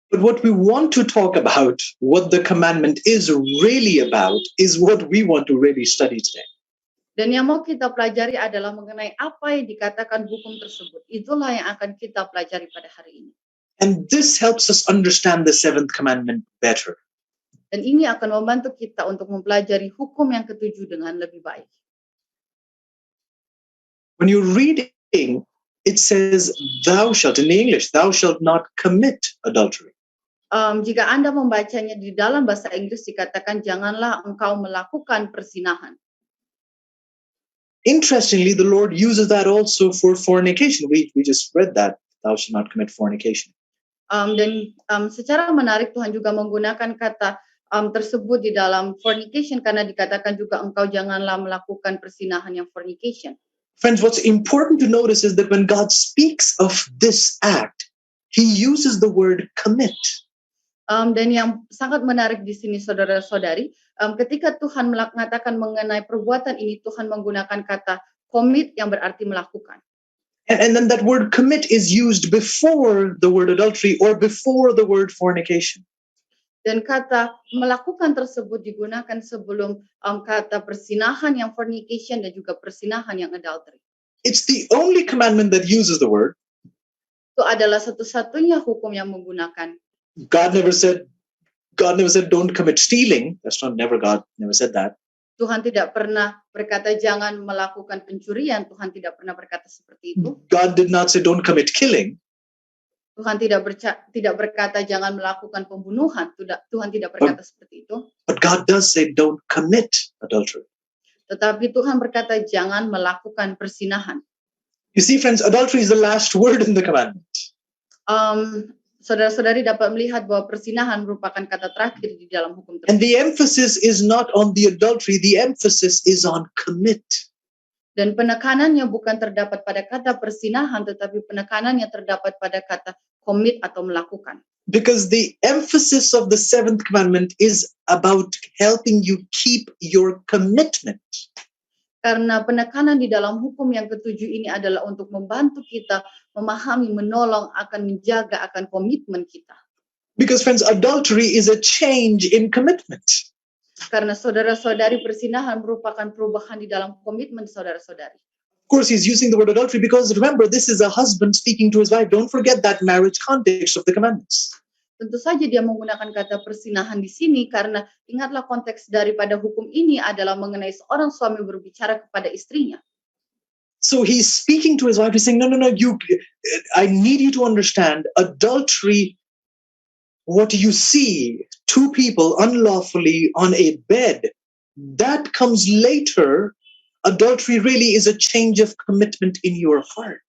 But what we want to talk about, what the commandment is really about, is what we want to really study today. Dan yang mau kita pelajari adalah mengenai apa yang dikatakan hukum tersebut. Itulah yang akan kita pelajari pada hari ini. And this helps us understand the seventh commandment better. Dan ini akan membantu kita untuk mempelajari hukum yang ketujuh dengan lebih baik. When you're reading, it says, thou shalt, in the English, thou shalt not commit adultery. Jika Anda membacanya di dalam bahasa Inggris dikatakan, janganlah engkau melakukan persinahan. Interestingly, the Lord uses that also for fornication. We just read that, thou shalt not commit fornication. Dan secara menarik Tuhan juga menggunakan kata tersebut di dalam fornication karena dikatakan juga engkau janganlah melakukan persinahan yang fornication. Friends, what's important to notice is that when God speaks of this act, he uses the word commit. Dan yang sangat menarik di sini saudara-saudari, ketika Tuhan mengatakan mengenai perbuatan ini, Tuhan menggunakan kata commit yang berarti melakukan. And then that word commit is used before the word adultery or before the word fornication. Dan kata melakukan tersebut digunakan sebelum kata persinahan yang fornication dan juga persinahan yang adultery. It's the only commandment that uses the word. Itu adalah satu-satunya hukum yang menggunakan. God never said don't commit stealing. God never said that. Tuhan tidak pernah berkata jangan melakukan pencurian. Tuhan tidak pernah berkata seperti itu. God did not say don't commit killing. Tuhan tidak berkata jangan melakukan pembunuhan. Tuhan tidak berkata seperti itu. But God does say don't commit adultery. Tetapi Tuhan berkata jangan melakukan persinahan. You see, friends, adultery is the last word in the commandment. Saudara-saudari dapat melihat bahwa persinahan merupakan kata terakhir di dalam hukum tersebut. And the emphasis is not on the adultery, the emphasis is on commit. Dan penekanannya bukan terdapat pada kata persinahan, tetapi penekanannya terdapat pada kata komit atau melakukan. Because the emphasis of the seventh commandment is about helping you keep your commitment. Karena penekanan di dalam hukum yang ketujuh ini adalah untuk membantu kita memahami, menolong, akan menjaga akan komitmen kita. Because friends, adultery is a change in commitment. Karena saudara-saudari persinahan merupakan perubahan di dalam komitmen saudara-saudari. Of course, he's using the word adultery because remember, this is a husband speaking to his wife. Don't forget that marriage context of the commandments. Tentu saja dia menggunakan kata persinahan di sini karena ingatlah konteks daripada hukum ini adalah mengenai seorang suami berbicara kepada istrinya. So he's speaking to his wife. He's saying, no, I need you to understand adultery. What you see, two people unlawfully on a bed, that comes later. Adultery really is a change of commitment in your heart.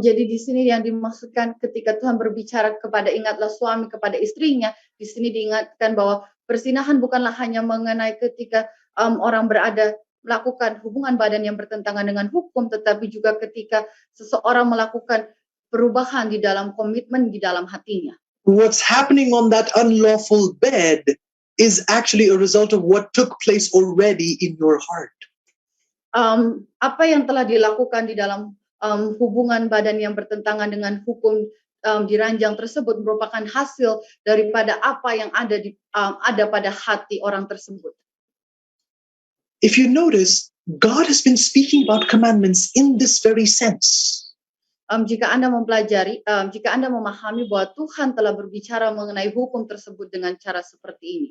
Jadi di sini yang dimaksudkan ketika Tuhan berbicara kepada ingatlah suami kepada istrinya, di sini diingatkan bahwa persinahan bukanlah hanya mengenai ketika orang berada melakukan hubungan badan yang bertentangan dengan hukum, tetapi juga ketika seseorang melakukan perubahan di dalam komitmen di dalam hatinya. What's happening on that unlawful bed is actually a result of what took place already in your heart. Apa yang telah dilakukan di dalam hubungan badan yang bertentangan dengan hukum di ranjang tersebut merupakan hasil daripada apa yang ada pada hati orang tersebut. If you notice, God has been speaking about commandments in this very sense. Jika Anda mempelajari, jika Anda memahami bahwa Tuhan telah berbicara mengenai hukum tersebut dengan cara seperti ini.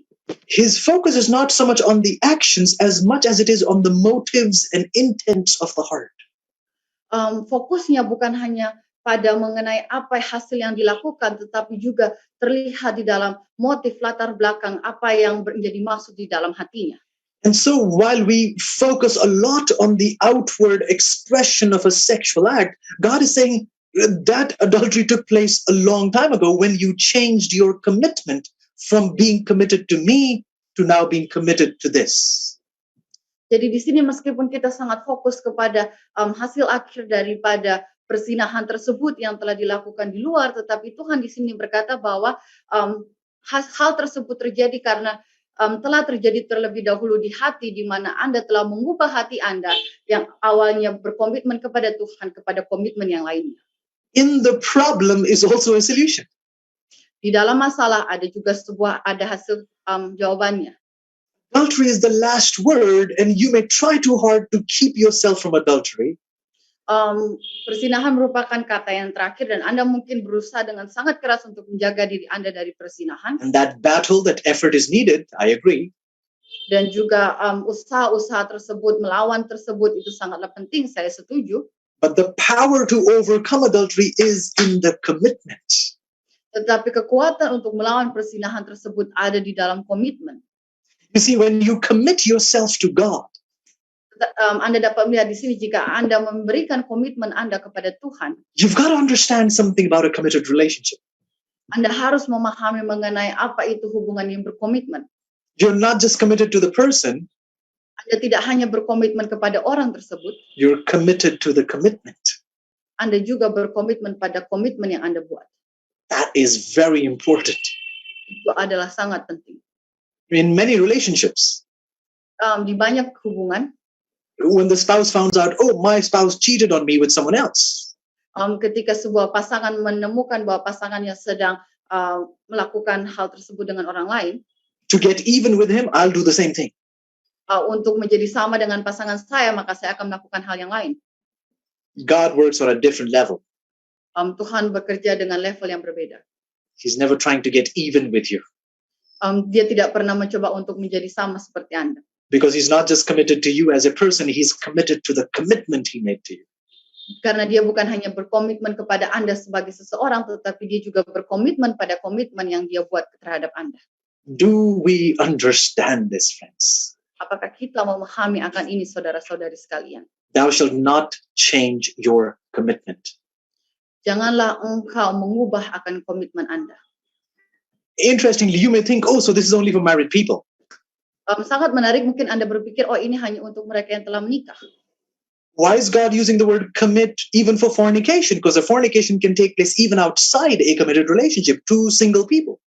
His focus is not so much on the actions as much as it is on the motives and intents of the heart. Fokusnya bukan hanya pada mengenai apa hasil yang dilakukan, tetapi juga terlihat di dalam motif latar belakang apa yang menjadi maksud di dalam hatinya. And so while we focus a lot on the outward expression of a sexual act, God is saying that adultery took place a long time ago when you changed your commitment from being committed to me to now being committed to this. Jadi di sini meskipun kita sangat fokus kepada hasil akhir daripada persinahan tersebut yang telah dilakukan di luar, tetapi Tuhan di sini berkata bahwa hal tersebut terjadi karena telah terjadi terlebih dahulu di hati, di mana Anda telah mengubah hati Anda yang awalnya berkomitmen kepada Tuhan kepada komitmen yang lainnya. In the problem is also a solution. Di dalam masalah ada juga ada hasil jawabannya. Adultery is the last word, and you may try too hard to keep yourself from adultery. Persinahan merupakan kata yang terakhir dan Anda mungkin berusaha dengan sangat keras untuk menjaga diri Anda dari persinahan. And that battle, that effort is needed, I agree. Dan juga usaha-usaha tersebut, melawan tersebut itu sangatlah penting, saya setuju. But the power to overcome adultery is in the commitment. Tetapi kekuatan untuk melawan persinahan tersebut ada di dalam komitmen. You see, when you commit yourself to God, Anda dapat melihat di sini jika Anda memberikan komitmen Anda kepada Tuhan. You've got to understand something about a committed relationship. Anda harus memahami mengenai apa itu hubungan yang berkomitmen. You're not just committed to the person. Anda tidak hanya berkomitmen kepada orang tersebut. You're committed to the commitment. Anda juga berkomitmen pada komitmen yang Anda buat. That is very important. Itu adalah sangat penting. In many relationships, Di banyak hubungan, when the spouse found out, oh, my spouse cheated on me with someone else, ketika sebuah pasangan menemukan bahwa pasangannya sedang melakukan hal tersebut dengan orang lain, to get even with him, I'll do the same thing. Untuk menjadi sama dengan pasangan saya, maka saya akan melakukan hal yang lain. God works on a different level. Tuhan bekerja dengan level yang berbeda. He's never trying to get even with you. Dia tidak pernah mencoba untuk menjadi sama seperti Anda. Because he's not just committed to you as a person, he's committed to the commitment he made to you. Karena dia bukan hanya berkomitmen kepada Anda sebagai seseorang, tetapi dia juga berkomitmen pada komitmen yang dia buat terhadap Anda. Do we understand this, friends? Apakah kita memahami akan ini, saudara-saudari sekalian? Thou shalt not change your commitment. Janganlah engkau mengubah akan komitmen Anda. Interestingly, you may think, oh, so this is only for married people. Sangat menarik, mungkin Anda berpikir, oh ini hanya untuk mereka yang telah menikah. Why is God using the word commit even for fornication? Because a fornication can take place even outside a committed relationship, two single people.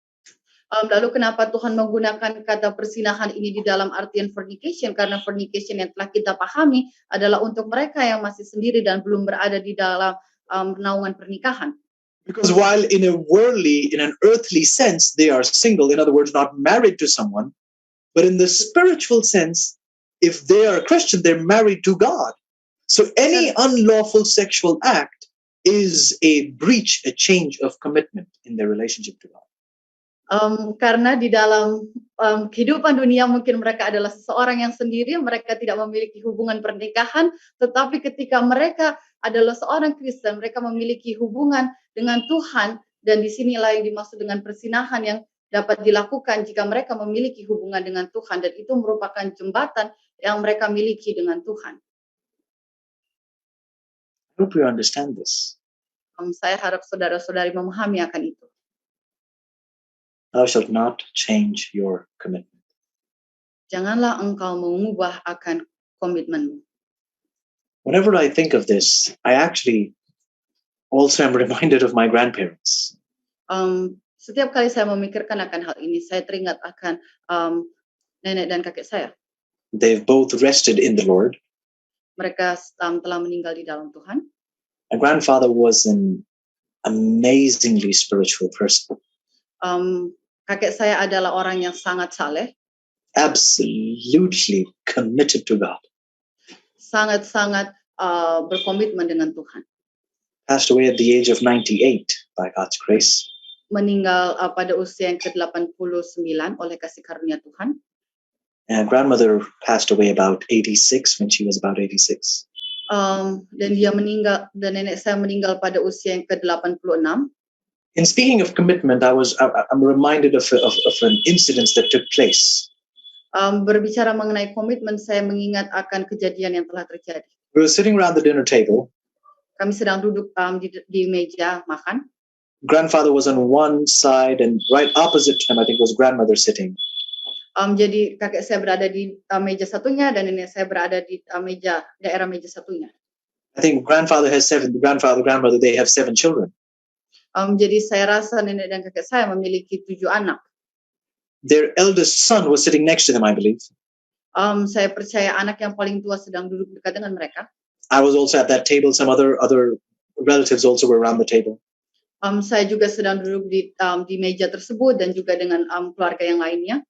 Lalu kenapa Tuhan menggunakan kata persinahan ini di dalam artian fornication? Karena fornication yang telah kita pahami adalah untuk mereka yang masih sendiri dan belum berada di dalam naungan pernikahan. Because while in an earthly sense, they are single, in other words, not married to someone, but in the spiritual sense, if they are a Christian, they're married to God. So any unlawful sexual act is a breach, a change of commitment in their relationship to God. Karena di dalam kehidupan dunia mungkin mereka adalah seseorang yang sendiri, mereka tidak memiliki hubungan pernikahan, tetapi ketika mereka adalah seorang Kristen, mereka memiliki hubungan dengan Tuhan, dan disinilah yang dimaksud dengan persinahan yang dapat dilakukan jika mereka memiliki hubungan dengan Tuhan, dan itu merupakan jembatan yang mereka miliki dengan Tuhan. I hope you understand this. Saya harap saudara-saudari memahami akan itu. Thou shalt not change your commitment. Janganlah engkau mengubah akan komitmenmu. Whenever I think of this, I actually also am reminded of my grandparents. Setiap kali saya memikirkan akan hal ini, saya teringat akan nenek dan kakek saya. They've both rested in the Lord. Mereka telah meninggal di dalam Tuhan. My grandfather was an amazingly spiritual person. Kakek saya adalah orang yang sangat saleh. Absolutely committed to God. Sangat-sangat berkomitmen dengan Tuhan. Passed away at the age of 98 by God's grace. Meninggal pada usia yang ke-89 oleh kasih karunia Tuhan. And grandmother passed away about 86 when she was about 86. Dan nenek saya meninggal pada usia yang ke-86. In speaking of commitment, I'm reminded of an incident that took place. Berbicara mengenai komitmen, saya mengingat akan kejadian yang telah terjadi. We were sitting around the dinner table. Kami sedang duduk di meja makan. Grandfather was on one side, and right opposite to him, I think, was grandmother sitting. Jadi kakek saya berada di meja satunya dan nenek saya berada di daerah meja satunya. I think grandmother, they have 7 children. Jadi saya rasa nenek dan kakek saya memiliki 7 anak. Their eldest son was sitting next to them, I believe. Saya percaya anak yang paling tua sedang duduk dekat dengan mereka. I was also at that table. Some other relatives also were around the table. Saya juga sedang duduk di meja tersebut dan juga dengan keluarga yang lainnya.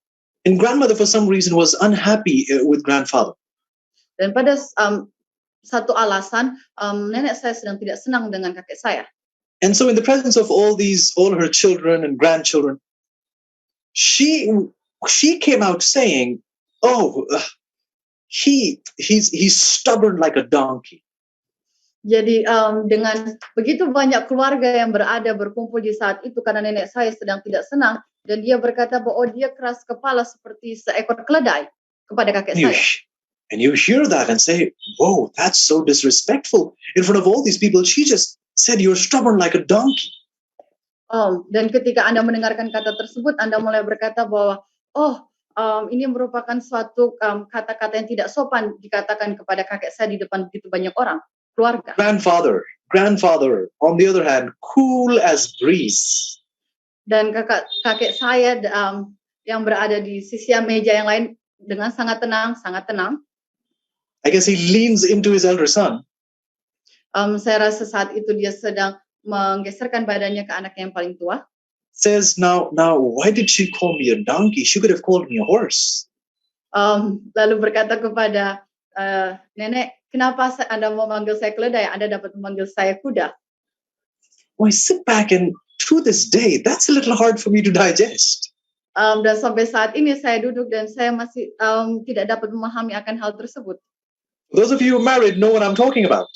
And grandmother, for some reason, was unhappy with grandfather. Dan pada satu alasan, nenek saya sedang tidak senang dengan kakek saya. And so in the presence of all her children and grandchildren, she came out saying, oh, he's stubborn like a donkey. Jadi dengan begitu banyak keluarga yang berkumpul di saat itu karena nenek saya sedang tidak senang, dan dia berkata bahwa dia keras kepala seperti seekor keledai kepada kakek saya. And you hear that and say, whoa, that's so disrespectful. In front of all these people, she just said you're stubborn like a donkey. Dan ketika Anda mendengarkan kata tersebut, Anda mulai berkata bahwa, ini merupakan suatu kata-kata yang tidak sopan dikatakan kepada kakek saya di depan begitu banyak orang, keluarga. Grandfather, grandfather, on the other hand, cool as breeze. Dan kakek saya yang berada di sisi meja yang lain dengan sangat tenang, sangat tenang. I guess he leans into his elder son. Saya rasa saat itu dia sedang menggeserkan badannya ke anaknya yang paling tua. Says, now, why did she call me a donkey? She could have called me a horse. Lalu berkata kepada nenek, kenapa Anda mau manggil saya keledai? Anda dapat memanggil saya kuda. Well, I sit back and to this day, that's a little hard for me to digest. Dan sampai saat ini saya duduk dan saya masih tidak dapat memahami akan hal tersebut. Those of you who are married know what I'm talking about.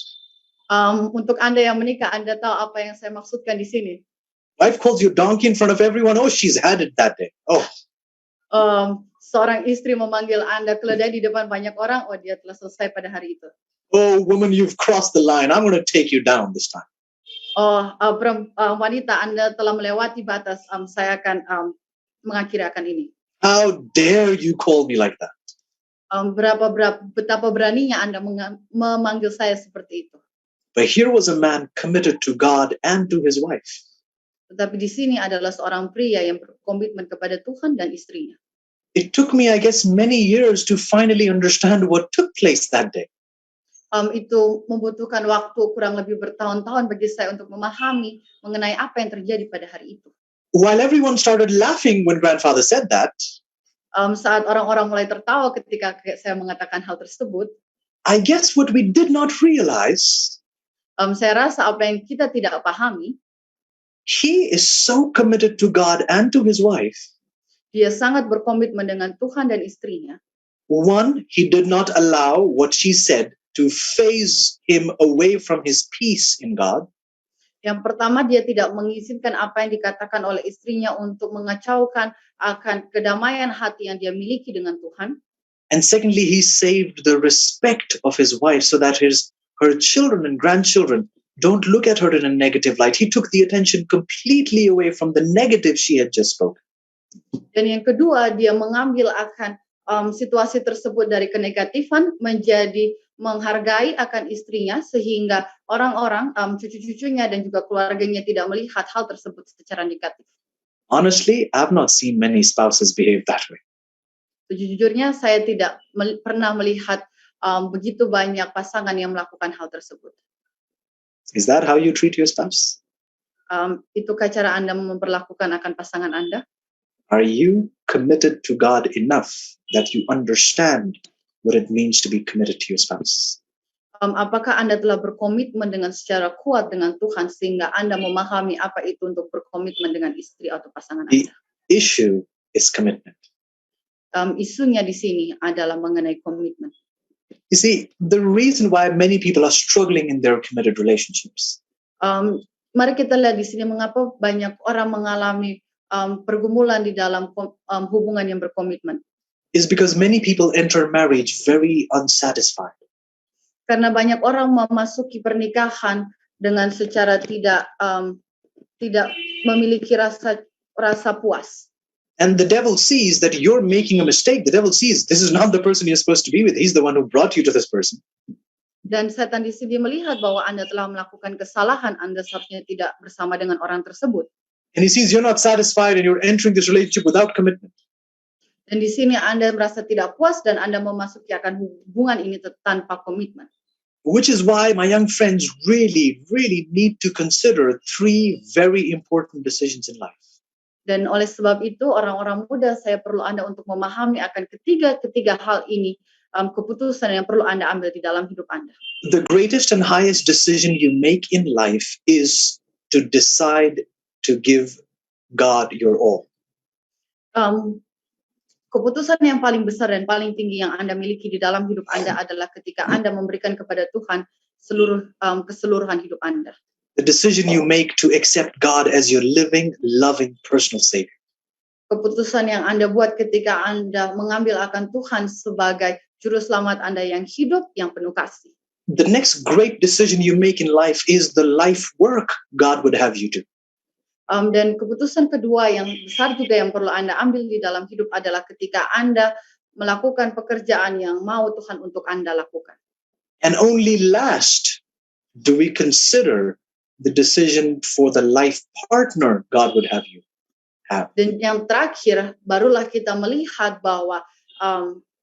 Untuk Anda yang menikah, Anda tahu apa yang saya maksudkan di sini. Wife calls you donkey in front of everyone. Oh, she's had it that day. Oh. Seorang istri memanggil Anda keledai di depan banyak orang. Oh, dia telah selesai pada hari itu. Oh, woman, you've crossed the line. I'm going to take you down this time. Wanita, Anda telah melewati batas. Saya akan mengakhiri akan ini. How dare you call me like that? Betapa beraninya Anda memanggil saya seperti itu. But here was a man committed to God and to his wife. Tetapi di sini adalah seorang pria yang berkomitmen kepada Tuhan dan istrinya. It took me, I guess, many years to finally understand what took place that day. Itu membutuhkan waktu kurang lebih bertahun-tahun bagi saya untuk memahami mengenai apa yang terjadi pada hari itu. While everyone started laughing when grandfather said that, saat orang-orang mulai tertawa ketika saya mengatakan hal tersebut, I guess what we did not realize, saya rasa apa yang kita tidak pahami, he is so committed to God and to his wife. Dia sangat berkomitmen dengan Tuhan dan istrinya. One, he did not allow what she said to phase him away from his peace in God. Yang pertama, dia tidak mengizinkan apa yang dikatakan oleh istrinya untuk mengacaukan akan kedamaian hati yang dia miliki dengan Tuhan. And secondly, he saved the respect of his wife so that her children and grandchildren don't look at her in a negative light. He took the attention completely away from the negative she had just spoken. Dan yang kedua, dia mengambil akan situasi tersebut dari kenegatifan menjadi menghargai akan istrinya sehingga orang-orang, cucu-cucunya dan juga keluarganya tidak melihat hal tersebut secara negatif. Honestly, I've not seen many spouses behave that way. Sejujurnya, saya tidak pernah melihat begitu banyak pasangan yang melakukan hal tersebut. Is that how you treat your spouse? Itukah cara Anda memperlakukan akan pasangan Anda? Are you committed to God enough that you understand what it means to be committed to your spouse? Apakah Anda telah berkomitmen dengan secara kuat dengan Tuhan sehingga Anda memahami apa itu untuk berkomitmen dengan istri atau pasangan Anda? The issue is commitment. Isunya di sini adalah mengenai komitmen. You see, the reason why many people are struggling in their committed relationships. Mari kita lihat di sini mengapa banyak orang mengalami pergumulan di dalam hubungan yang berkomitmen. Is because many people enter marriage very unsatisfied. Karena banyak orang memasuki pernikahan dengan secara tidak memiliki rasa puas. And the devil sees that you're making a mistake. The devil sees this is not the person you're supposed to be with. He's the one who brought you to this person. Dan setan di sini melihat bahwa Anda telah melakukan kesalahan, Anda seharusnya tidak bersama dengan orang tersebut. And he sees you're not satisfied and you're entering this relationship without commitment. Dan di sini Anda merasa tidak puas dan Anda memasuki akan hubungan ini tanpa komitmen. Which is why my young friends really, really need to consider 3 very important decisions in life. Dan oleh sebab itu orang-orang muda saya perlu Anda untuk memahami akan ketiga hal ini, keputusan yang perlu Anda ambil di dalam hidup Anda. The greatest and highest decision you make in life is to decide to give God your all. Keputusan yang paling besar dan paling tinggi yang Anda miliki di dalam hidup Anda adalah ketika Anda memberikan kepada Tuhan keseluruhan hidup Anda. The decision you make to accept God as your living, loving, personal Savior. Keputusan yang Anda buat ketika Anda mengambil akan Tuhan sebagai juru selamat Anda yang hidup, yang penuh kasih. The next great decision you make in life is the life work God would have you do. Dan keputusan kedua yang besar juga yang perlu Anda ambil di dalam hidup adalah ketika Anda melakukan pekerjaan yang mau Tuhan untuk Anda lakukan. And only last, do we consider the decision for the life partner God would have you have? Dan yang terakhir, barulah kita melihat bahwa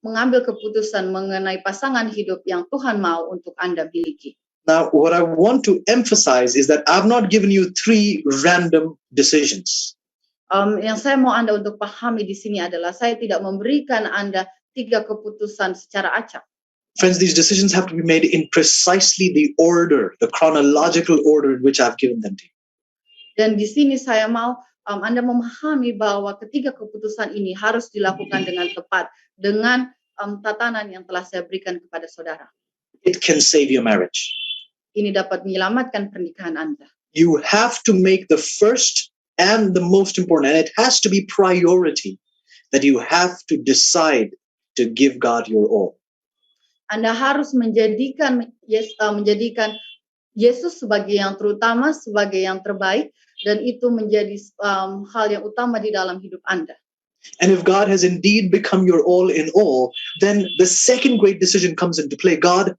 mengambil keputusan mengenai pasangan hidup yang Tuhan mau untuk Anda miliki. Now, what I want to emphasize is that I've not given you 3 random decisions. Yang saya mau Anda untuk pahami di sini adalah saya tidak memberikan Anda 3 keputusan secara acak. Friends, these decisions have to be made in precisely the order, the chronological order in which I've given them to you. Dan di sini saya mau Anda memahami bahwa ketiga keputusan ini harus dilakukan dengan tepat, dengan tatanan yang telah saya berikan kepada saudara. It can save your marriage. Ini dapat menyelamatkan pernikahan Anda. You have to make the first and the most important, and it has to be priority, that you have to decide to give God your all. Anda harus menjadikan Yesus sebagai yang terutama, sebagai yang terbaik, dan itu menjadi hal yang utama di dalam hidup Anda. And if God has indeed become your all in all, then the second great decision comes into play. God,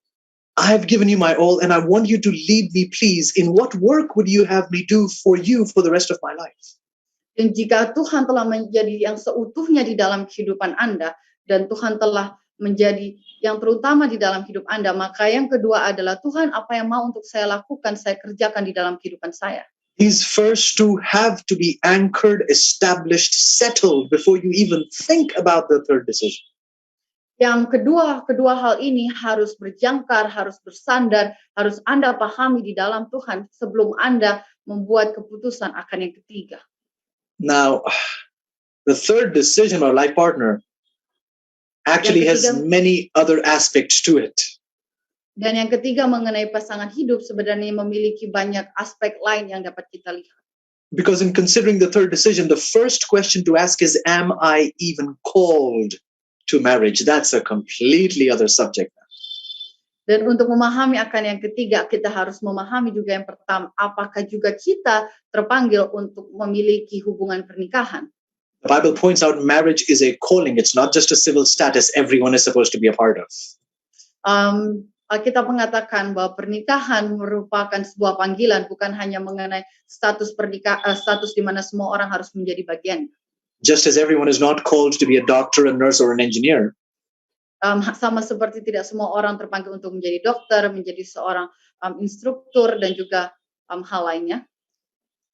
I've given you my all, and I want you to lead me, please. In what work would you have me do for you for the rest of my life? Dan jika Tuhan telah menjadi yang seutuhnya di dalam kehidupan Anda, dan Tuhan telah menjadi yang terutama di dalam hidup Anda, maka yang kedua adalah Tuhan, apa yang mau untuk saya lakukan, saya kerjakan di dalam kehidupan saya. These first 2 have to be anchored, established, settled before you even think about the third decision. Yang kedua hal ini harus berjangkar, harus bersandar, harus Anda pahami di dalam Tuhan sebelum Anda membuat keputusan akan yang ketiga. Now, the third decision, our life partner, actually has many other aspects to it. Dan yang ketiga mengenai pasangan hidup sebenarnya memiliki banyak aspek lain yang dapat kita lihat. Because in considering the third decision, the first question to ask is, am I even called to marriage? That's a completely other subject. Dan untuk memahami akan yang ketiga, kita harus memahami juga yang pertama, apakah juga kita terpanggil untuk memiliki hubungan pernikahan. The Bible points out marriage is a calling. It's not just a civil status everyone is supposed to be a part of. Kita mengatakan bahwa pernikahan merupakan sebuah panggilan, bukan hanya mengenai status status di mana semua orang harus menjadi bagian. Just as everyone is not called to be a doctor, a nurse, or an engineer. Sama seperti tidak semua orang terpanggil untuk menjadi dokter, menjadi seorang instruktur, dan juga hal lainnya.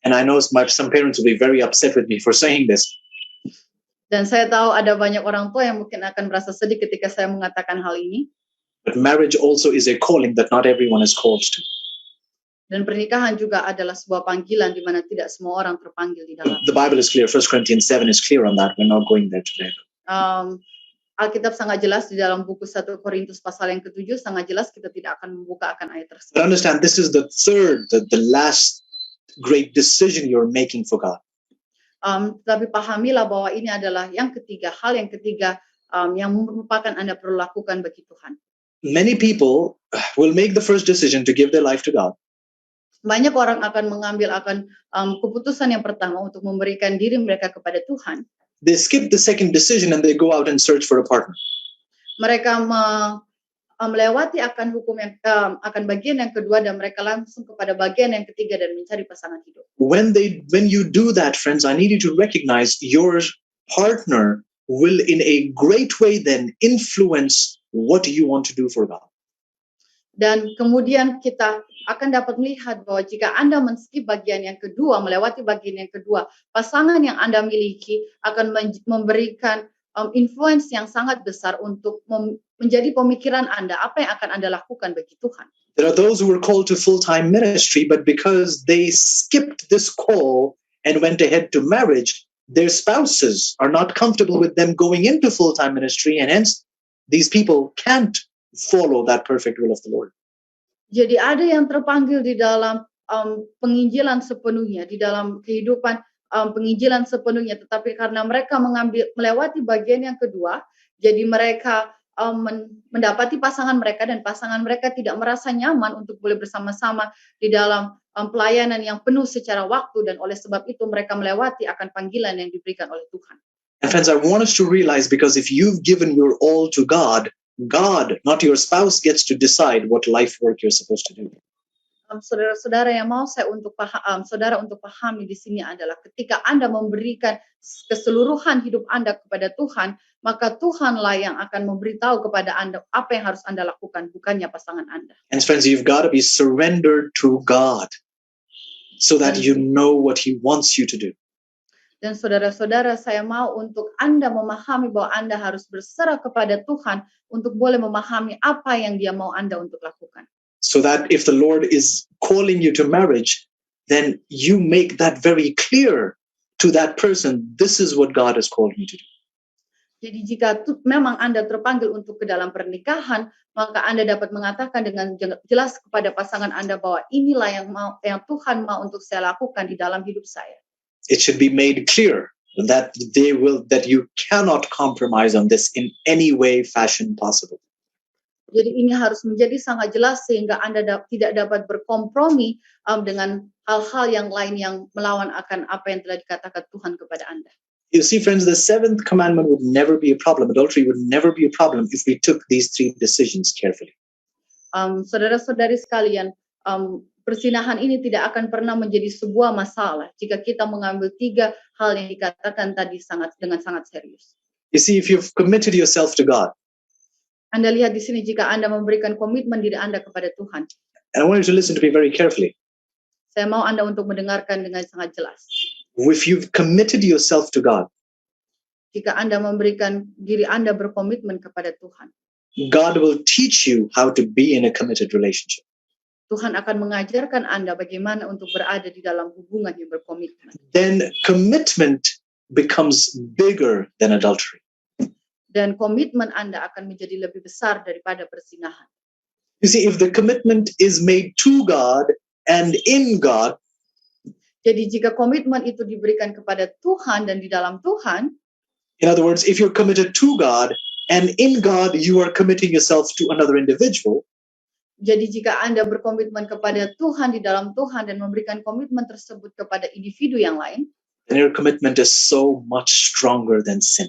And I know some parents will be very upset with me for saying this. Dan saya tahu ada banyak orang tua yang mungkin akan merasa sedih ketika saya mengatakan hal ini. But marriage also is a calling that not everyone is called to. Dan pernikahan juga adalah sebuah panggilan di mana tidak semua orang terpanggil di dalam. The Bible is clear. 1 Corinthians 7 is clear on that. We're not going there today. Alkitab sangat jelas di dalam buku 1 Korintus pasal yang ke-7, sangat jelas, kita tidak akan membuka akan ayat tersebut. But understand, this is the third, the last great decision you're making for God. Tapi pahamilah bahwa ini adalah yang ketiga, hal yang ketiga yang merupakan Anda perlu lakukan bagi Tuhan. Many people will make the first decision to give their life to God. Banyak orang akan mengambil keputusan yang pertama untuk memberikan diri mereka kepada Tuhan. They skip the second decision and they go out and search for a partner. Mereka melewati akan akan bagian yang kedua dan mereka langsung kepada bagian yang ketiga dan mencari pasangan hidup. When you do that, friends, I need you to recognize your partner will in a great way then influence what you want to do for God. Dan kemudian kita akan dapat melihat bahwa jika Anda men-skip bagian yang kedua, melewati bagian yang kedua, pasangan yang Anda miliki akan memberikan influence yang sangat besar untuk menjadi pemikiran Anda, apa yang akan Anda lakukan bagi Tuhan. There are those who were called to full-time ministry, but because they skipped this call and went ahead to marriage, their spouses are not comfortable with them going into full-time ministry, and hence these people can't follow that perfect will of the Lord. Jadi ada yang terpanggil di dalam penginjilan sepenuhnya, di dalam kehidupan penginjilan sepenuhnya, tetapi karena mereka melewati bagian yang kedua, jadi mereka mendapati pasangan mereka dan pasangan mereka tidak merasa nyaman untuk boleh bersama-sama di dalam pelayanan yang penuh secara waktu, dan oleh sebab itu mereka melewati akan panggilan yang diberikan oleh Tuhan. And friends, I want us to realize, because if you've given your all to God, God, not your spouse, gets to decide what life work you're supposed to do. saudara-saudara yang mau saya saudara untuk pahami di sini adalah ketika Anda memberikan keseluruhan hidup Anda kepada Tuhan, maka Tuhanlah yang akan memberitahu kepada Anda apa yang harus Anda lakukan, bukannya pasangan Anda. And friends, you've got to be surrendered to God so that you know what He wants you to do. Dan saudara-saudara, saya mau untuk Anda memahami bahwa Anda harus berserah kepada Tuhan untuk boleh memahami apa yang Dia mau Anda untuk lakukan. So that if the Lord is calling you to marriage, then you make that very clear to that person, this is what God has called me to do. Jadi jika memang Anda terpanggil untuk ke dalam pernikahan, maka Anda dapat mengatakan dengan jelas kepada pasangan Anda bahwa inilah yang Tuhan mau untuk saya lakukan di dalam hidup saya. It should be made clear that that you cannot compromise on this in any way, fashion possible. Jadi ini harus menjadi sangat jelas sehingga Anda tidak dapat berkompromi dengan hal-hal yang lain yang melawan akan apa yang telah dikatakan Tuhan kepada Anda. You see, friends, the seventh commandment would never be a problem. Adultery would never be a problem if we took these three decisions carefully. Saudara-saudari sekalian, persinahan ini tidak akan pernah menjadi sebuah masalah jika kita mengambil 3 hal yang dikatakan tadi dengan sangat serius. You see, if you've committed yourself to God, Anda lihat di sini jika Anda memberikan komitmen diri Anda kepada Tuhan. and I want you to listen to me very carefully. Saya mau Anda untuk mendengarkan dengan sangat jelas. If you've committed yourself to God, Jika Anda memberikan diri Anda berkomitmen kepada Tuhan, God will teach you how to be in a committed relationship. Tuhan akan mengajarkan Anda bagaimana untuk berada di dalam hubungan yang berkomitmen. Then commitment becomes bigger than adultery. Dan komitmen Anda akan menjadi lebih besar daripada persinahan. You see, if the commitment is made to God and in God, Jadi jika komitmen itu diberikan kepada Tuhan dan di dalam Tuhan, in other words, if you're committed to God and in God you are committing yourself to another individual, jadi jika Anda berkomitmen kepada Tuhan di dalam Tuhan dan memberikan komitmen tersebut kepada individu yang lain, then your commitment is so much stronger than sin.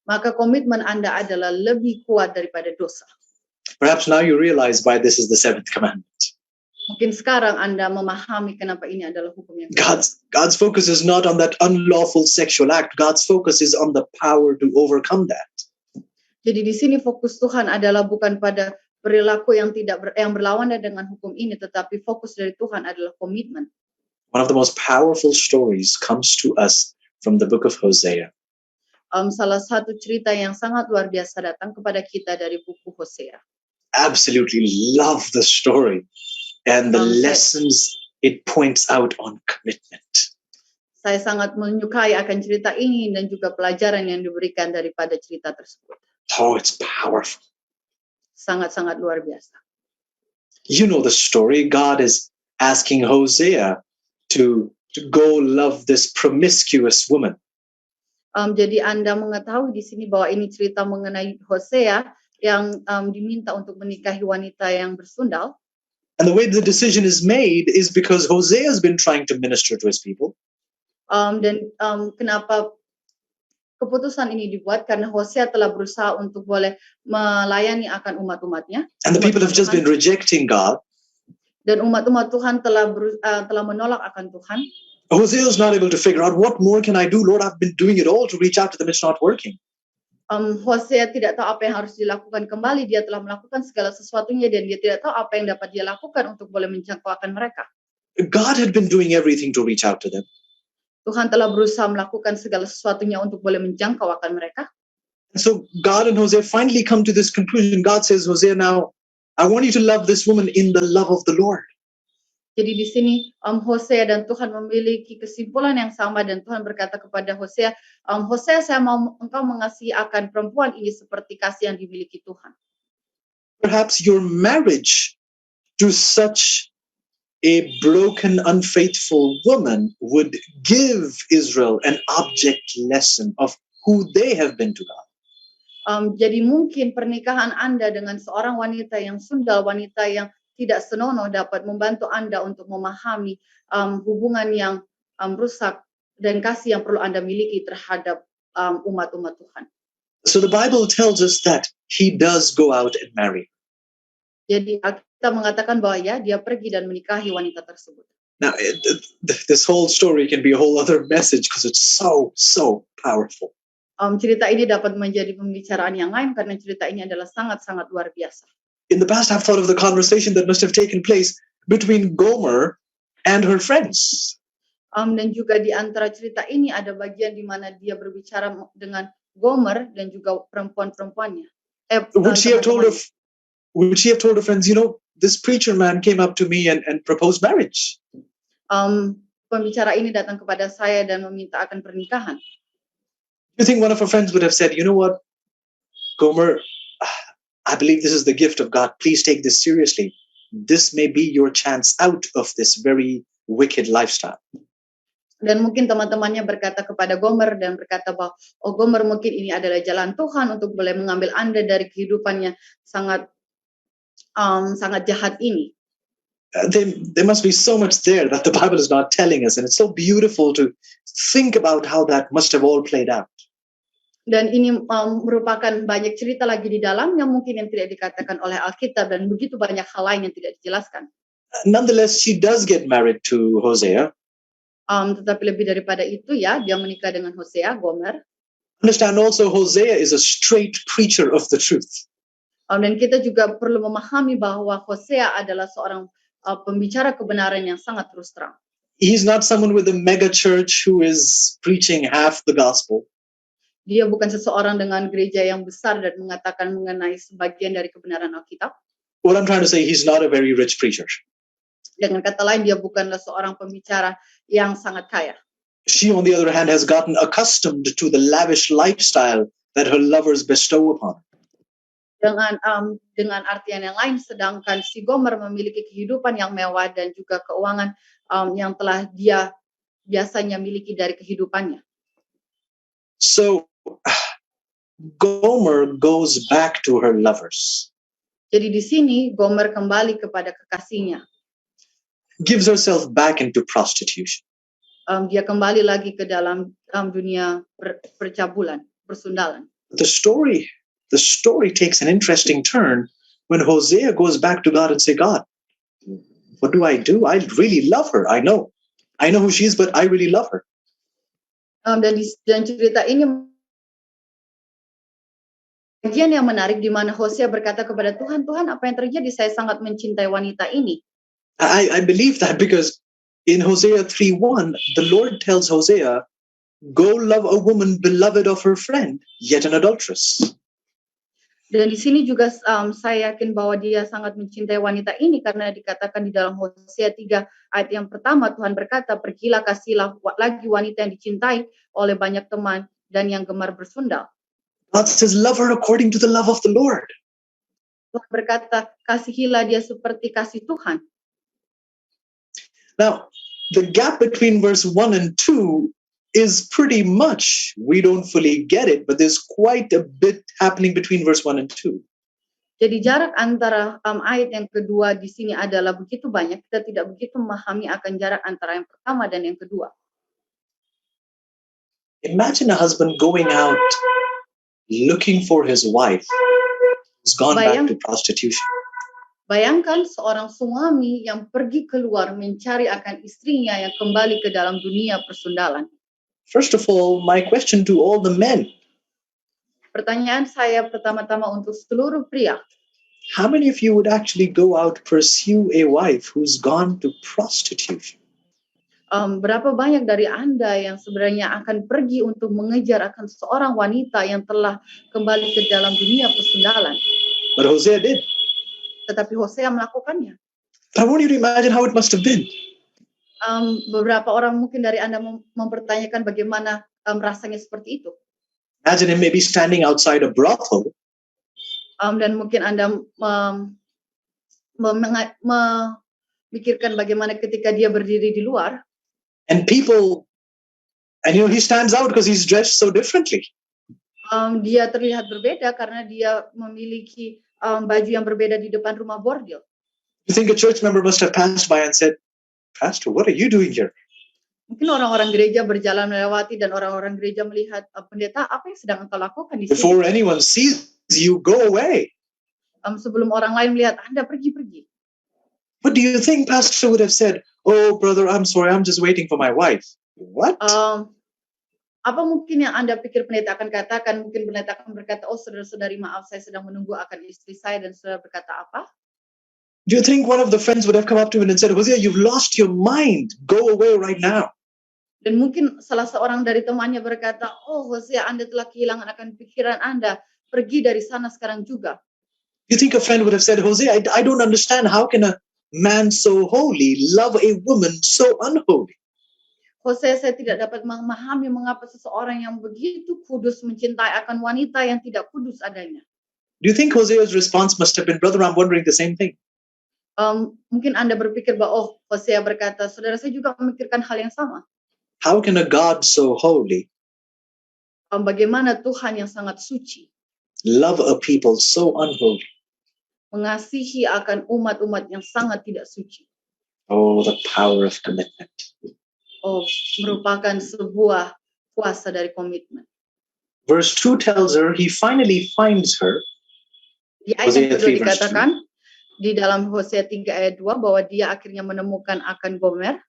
maka komitmen Anda adalah lebih kuat daripada dosa. Perhaps now you realize why this is the seventh commandment. Mungkin sekarang Anda memahami kenapa ini adalah hukum yang God's focus is not on that unlawful sexual act. God's focus is on the power to overcome that. Jadi di sini fokus Tuhan adalah bukan pada perilaku yang yang berlawanan dengan hukum ini, tetapi fokus dari Tuhan adalah komitmen. One of the most powerful stories comes to us from the book of Hosea. Salah satu cerita yang sangat luar biasa datang kepada kita dari buku Hosea. Absolutely love the story and the lessons it points out on commitment. Saya sangat menyukai akan cerita ini dan juga pelajaran yang diberikan daripada cerita tersebut. Oh, it's powerful. Sangat-sangat luar biasa. You know the story. God is asking Hosea to go love this promiscuous woman. Jadi Anda mengetahui di sini bahwa ini cerita mengenai Hosea yang diminta untuk menikahi wanita yang bersundal. And the way the decision is made is because Hosea has been trying to minister to his people. Kenapa keputusan ini dibuat? Karena Hosea telah berusaha untuk boleh melayani akan umat-umatnya. And the people have just been rejecting God. Dan umat-umat Tuhan telah menolak akan Tuhan. Hosea is not able to figure out what more can I do, Lord. I've been doing it all to reach out to them. It's not working. Hosea tidak tahu apa yang harus dilakukan kembali. Dia telah melakukan segala sesuatunya dan dia tidak tahu apa yang dapat dia lakukan untuk boleh menjangkaukan mereka. God had been doing everything to reach out to them. Tuhan telah berusaha melakukan segala sesuatunya untuk boleh menjangkau akan mereka. And so God and Hosea finally come to this conclusion. God says, Hosea, now I want you to love this woman in the love of the Lord. Jadi di sini Hosea dan Tuhan memiliki kesimpulan yang sama dan Tuhan berkata kepada Hosea, Hosea, saya mau engkau mengasihi akan perempuan ini seperti kasih yang dimiliki Tuhan. Perhaps your marriage to such a broken, unfaithful woman would give Israel an object lesson of who they have been to God. Jadi mungkin pernikahan Anda dengan seorang wanita yang sundal, wanita yang tidak senonoh dapat membantu Anda untuk memahami hubungan yang rusak dan kasih yang perlu Anda miliki terhadap umat-umat Tuhan. So the Bible tells us that he does go out and marry. Jadi kita mengatakan bahwa ya dia pergi dan menikahi wanita tersebut. Now, this whole story can be a whole other message because it's so powerful. Cerita ini dapat menjadi pembicaraan yang lain karena cerita ini adalah sangat-sangat luar biasa. In the past, I've thought of the conversation that must have taken place between Gomer and her friends. Dan juga di antara cerita ini ada bagian di mana dia berbicara dengan Gomer dan juga perempuan-perempuannya. Would she have told her friends, this preacher man came up to me and proposed marriage? Pembicara ini datang kepada saya dan meminta akan pernikahan. You think one of her friends would have said, you know what, Gomer, I believe this is the gift of God. Please take this seriously. This may be your chance out of this very wicked lifestyle. Dan mungkin teman-temannya berkata kepada Gomer dan berkata bahwa, oh Gomer, mungkin ini adalah jalan Tuhan untuk boleh mengambil Anda dari kehidupannya sangat jahat ini. There must be so much there that the Bible is not telling us, and it's so beautiful to think about how that must have all played out. Dan ini merupakan banyak cerita lagi di dalamnya mungkin yang tidak dikatakan oleh Alkitab dan begitu banyak hal lain yang tidak dijelaskan. Nonetheless, she does get married to Hosea. Tetapi lebih daripada itu ya, dia menikah dengan Hosea, Gomer. Understand also, Hosea is a straight preacher of the truth. Dan kita juga perlu memahami bahwa Hosea adalah seorang pembicara kebenaran yang sangat terus terang. He's not someone with a mega church who is preaching half the gospel. Dia bukan seseorang dengan gereja yang besar dan mengatakan mengenai sebagian dari kebenaran Alkitab. What I'm trying to say, he's not a very rich preacher. Dengan kata lain, dia bukanlah seorang pembicara yang sangat kaya. She, on the other hand, has gotten accustomed to the lavish lifestyle that her lovers bestow upon her. Dengan artian yang lain, sedangkan si Gomer memiliki kehidupan yang mewah dan juga keuangan yang telah dia biasanya miliki dari kehidupannya. So, Gomer goes back to her lovers. Jadi di sini Gomer kembali kepada kekasihnya. Gives herself back into prostitution. Dia kembali lagi ke dalam dunia percabulan, persundalan. The story takes an interesting turn when Hosea goes back to God and say, God, what do? I really love her. I know who she is, but I really love her. Dan cerita ini bagian yang menarik di mana Hosea berkata kepada Tuhan, Tuhan, apa yang terjadi? Saya sangat mencintai wanita ini. I believe that because in Hosea 3:1, the Lord tells Hosea, go love a woman beloved of her friend, yet an adulteress. Dan di sini juga saya yakin bahwa dia sangat mencintai wanita ini karena dikatakan di dalam Hosea 3 ayat yang pertama Tuhan berkata, pergilah kasihlah lagi wanita yang dicintai oleh banyak teman dan yang gemar bersundal. God says, love her according to the love of the Lord. Tuhan berkata, kasihilah dia seperti kasih Tuhan. Now, the gap between verse 1 and 2 is pretty much, we don't fully get it, but there's quite a bit happening between verse 1 and 2. Jadi jarak antara ayat yang kedua di sini adalah begitu banyak, kita tidak begitu memahami akan jarak antara yang pertama dan yang kedua. Imagine a husband going out looking for his wife who's gone back to prostitution. Bayangkan seorang suami yang pergi keluar mencari akan istrinya yang kembali ke dalam dunia persundalan. First of all, my question to all the men. Pertanyaan saya pertama-tama untuk seluruh pria. How many of you would actually go out pursue a wife who's gone to prostitution? Berapa banyak dari Anda yang sebenarnya akan pergi untuk mengejar akan seorang wanita yang telah kembali ke dalam dunia persundalan? But Hosea did. Tetapi Hosea melakukannya. But I want you to imagine how it must have been. Beberapa orang mungkin dari Anda mempertanyakan bagaimana rasanya seperti itu. Imagine him maybe standing outside a brothel. Dan mungkin Anda memikirkan bagaimana ketika dia berdiri di luar. And he stands out because he's dressed so differently. Dia terlihat berbeda karena dia memiliki baju yang berbeda di depan rumah bordil. You think a church member must have passed by and said, Pastor, what are you doing here? Mungkin orang-orang gereja berjalan melewati dan orang-orang gereja melihat, pendeta, apa yang sedang engkau lakukan di sini? Before anyone sees you, go away. Sebelum orang lain melihat, Anda pergi-pergi. What do you think Pastor would have said? Oh, brother, I'm sorry, I'm just waiting for my wife. What? Apa mungkin yang Anda pikir pendeta akan katakan? Mungkin pendeta akan berkata, oh saudara-saudari maaf, saya sedang menunggu akan istri saya, dan saudara berkata apa? Do you think one of the friends would have come up to him and said, Hosea, you've lost your mind. Go away right now. Dan mungkin salah seorang dari temannya berkata, oh Hosea, Anda telah kehilangan akan pikiran Anda, pergi dari sana sekarang juga. You think a friend would have said, Hosea, I don't understand. How can a man so holy love a woman so unholy? Hosea, saya tidak dapat memahami mengapa seseorang yang begitu kudus mencintai akan wanita yang tidak kudus adanya. Do you think Hosea's response must have been, brother, I'm wondering the same thing? Mungkin Anda berpikir bahwa, oh Hosea berkata, saudara saya juga memikirkan hal yang sama. How can a God so holy Bagaimana Tuhan yang sangat suci love a people so unholy? mengasihi akan umat-umat yang sangat tidak suci. Oh, the power of commitment. Oh, merupakan sebuah kuasa dari komitmen. Verse 2 tells her he finally finds her. Di ayat yang Hosea kedua 3 verse 2. dikatakan di dalam Hosea 3 ayat 2 bahwa dia akhirnya menemukan akan Gomer.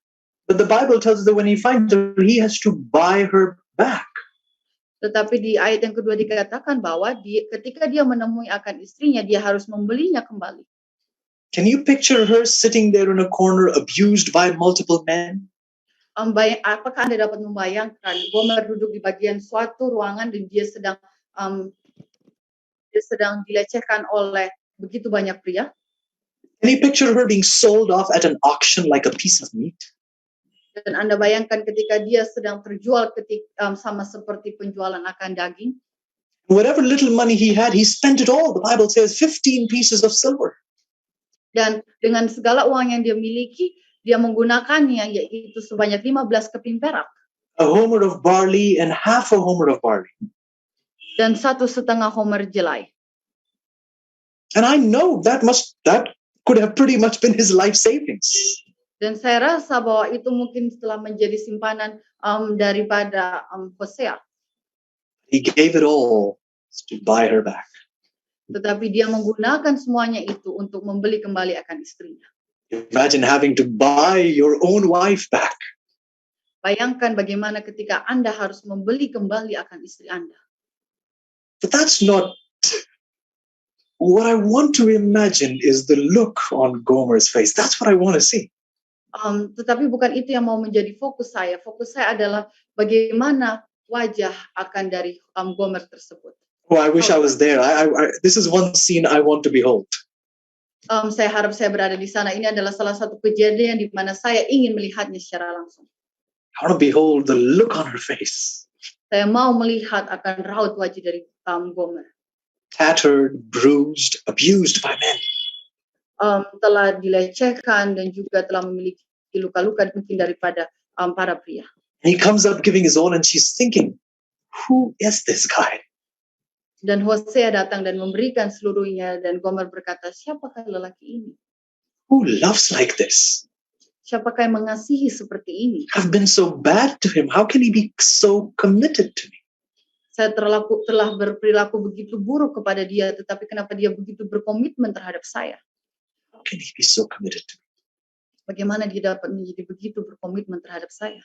But the Bible tells us that when he finds her, he has to buy her back. Tetapi di ayat yang kedua dikatakan bahwa ketika dia menemui akan istrinya, dia harus membelinya kembali. Can you picture her sitting there in a corner abused by multiple men? Apakah Anda dapat membayangkan Gomer duduk di bagian suatu ruangan dan dia sedang dilecehkan oleh begitu banyak pria? Can you picture her being sold off at an auction like a piece of meat? Dan Anda bayangkan ketika dia sedang terjual sama seperti penjualan akan daging. Whatever little money he had, he spent it all. The Bible says 15 pieces of silver. Dan dengan segala uang yang dia miliki, dia menggunakannya yaitu sebanyak 15 keping perak. A homer of barley and half a homer of barley. Dan 1,5 homer jelai. And I know that could have pretty much been his life savings. Dan saya rasa bahwa itu mungkin telah menjadi simpanan daripada Hosea. He gave it all to buy her back. Tetapi dia menggunakan semuanya itu untuk membeli kembali akan istrinya. Imagine having to buy your own wife back. Bayangkan bagaimana ketika Anda harus membeli kembali akan istri Anda. But that's not what I want to imagine is the look on Gomer's face. That's what I want to see. Tetapi bukan itu yang mau menjadi fokus saya. Fokus saya adalah bagaimana wajah akan dari Gomer tersebut. Oh, I wish I was there. This is one scene I want to behold. Saya harap saya berada di sana. Ini adalah salah satu kejadian di mana saya ingin melihatnya secara langsung. I want to behold the look on her face. Saya mau melihat akan raut wajah dari Gomer. Tattered, bruised, abused by men. Telah dilecehkan dan juga telah memiliki luka-luka mungkin daripada para pria. He comes up giving his all and she's thinking, who is this guy? Dan Hosea datang dan memberikan seluruhnya dan Gomer berkata, siapakah lelaki ini? Who loves like this? Siapakah yang mengasihi seperti ini? I've been so bad to him. How can he be so committed to me? Saya telah berperilaku begitu buruk kepada dia, tetapi kenapa dia begitu berkomitmen terhadap saya? How can he be so committed to me? Bagaimana dia dapat menjadi begitu berkomitmen terhadap saya?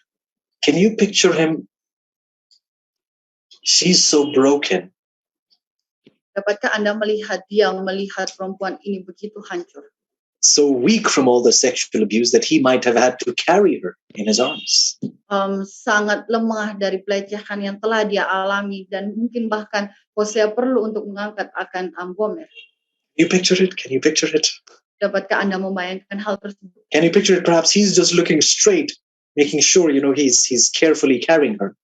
Can you picture him? She's so broken. Dapatkah Anda melihat perempuan ini begitu hancur? So weak from all the sexual abuse that he might have had to carry her in his arms. Sangat lemah dari pelecehan yang telah dia alami dan mungkin bahkan Hosea perlu untuk mengangkat akan Gomer. Can you picture it? Can you picture it? Dapatkah Anda membayangkan hal tersebut? Can you picture it? Perhaps he's just looking straight, making sure, he's carefully carrying her.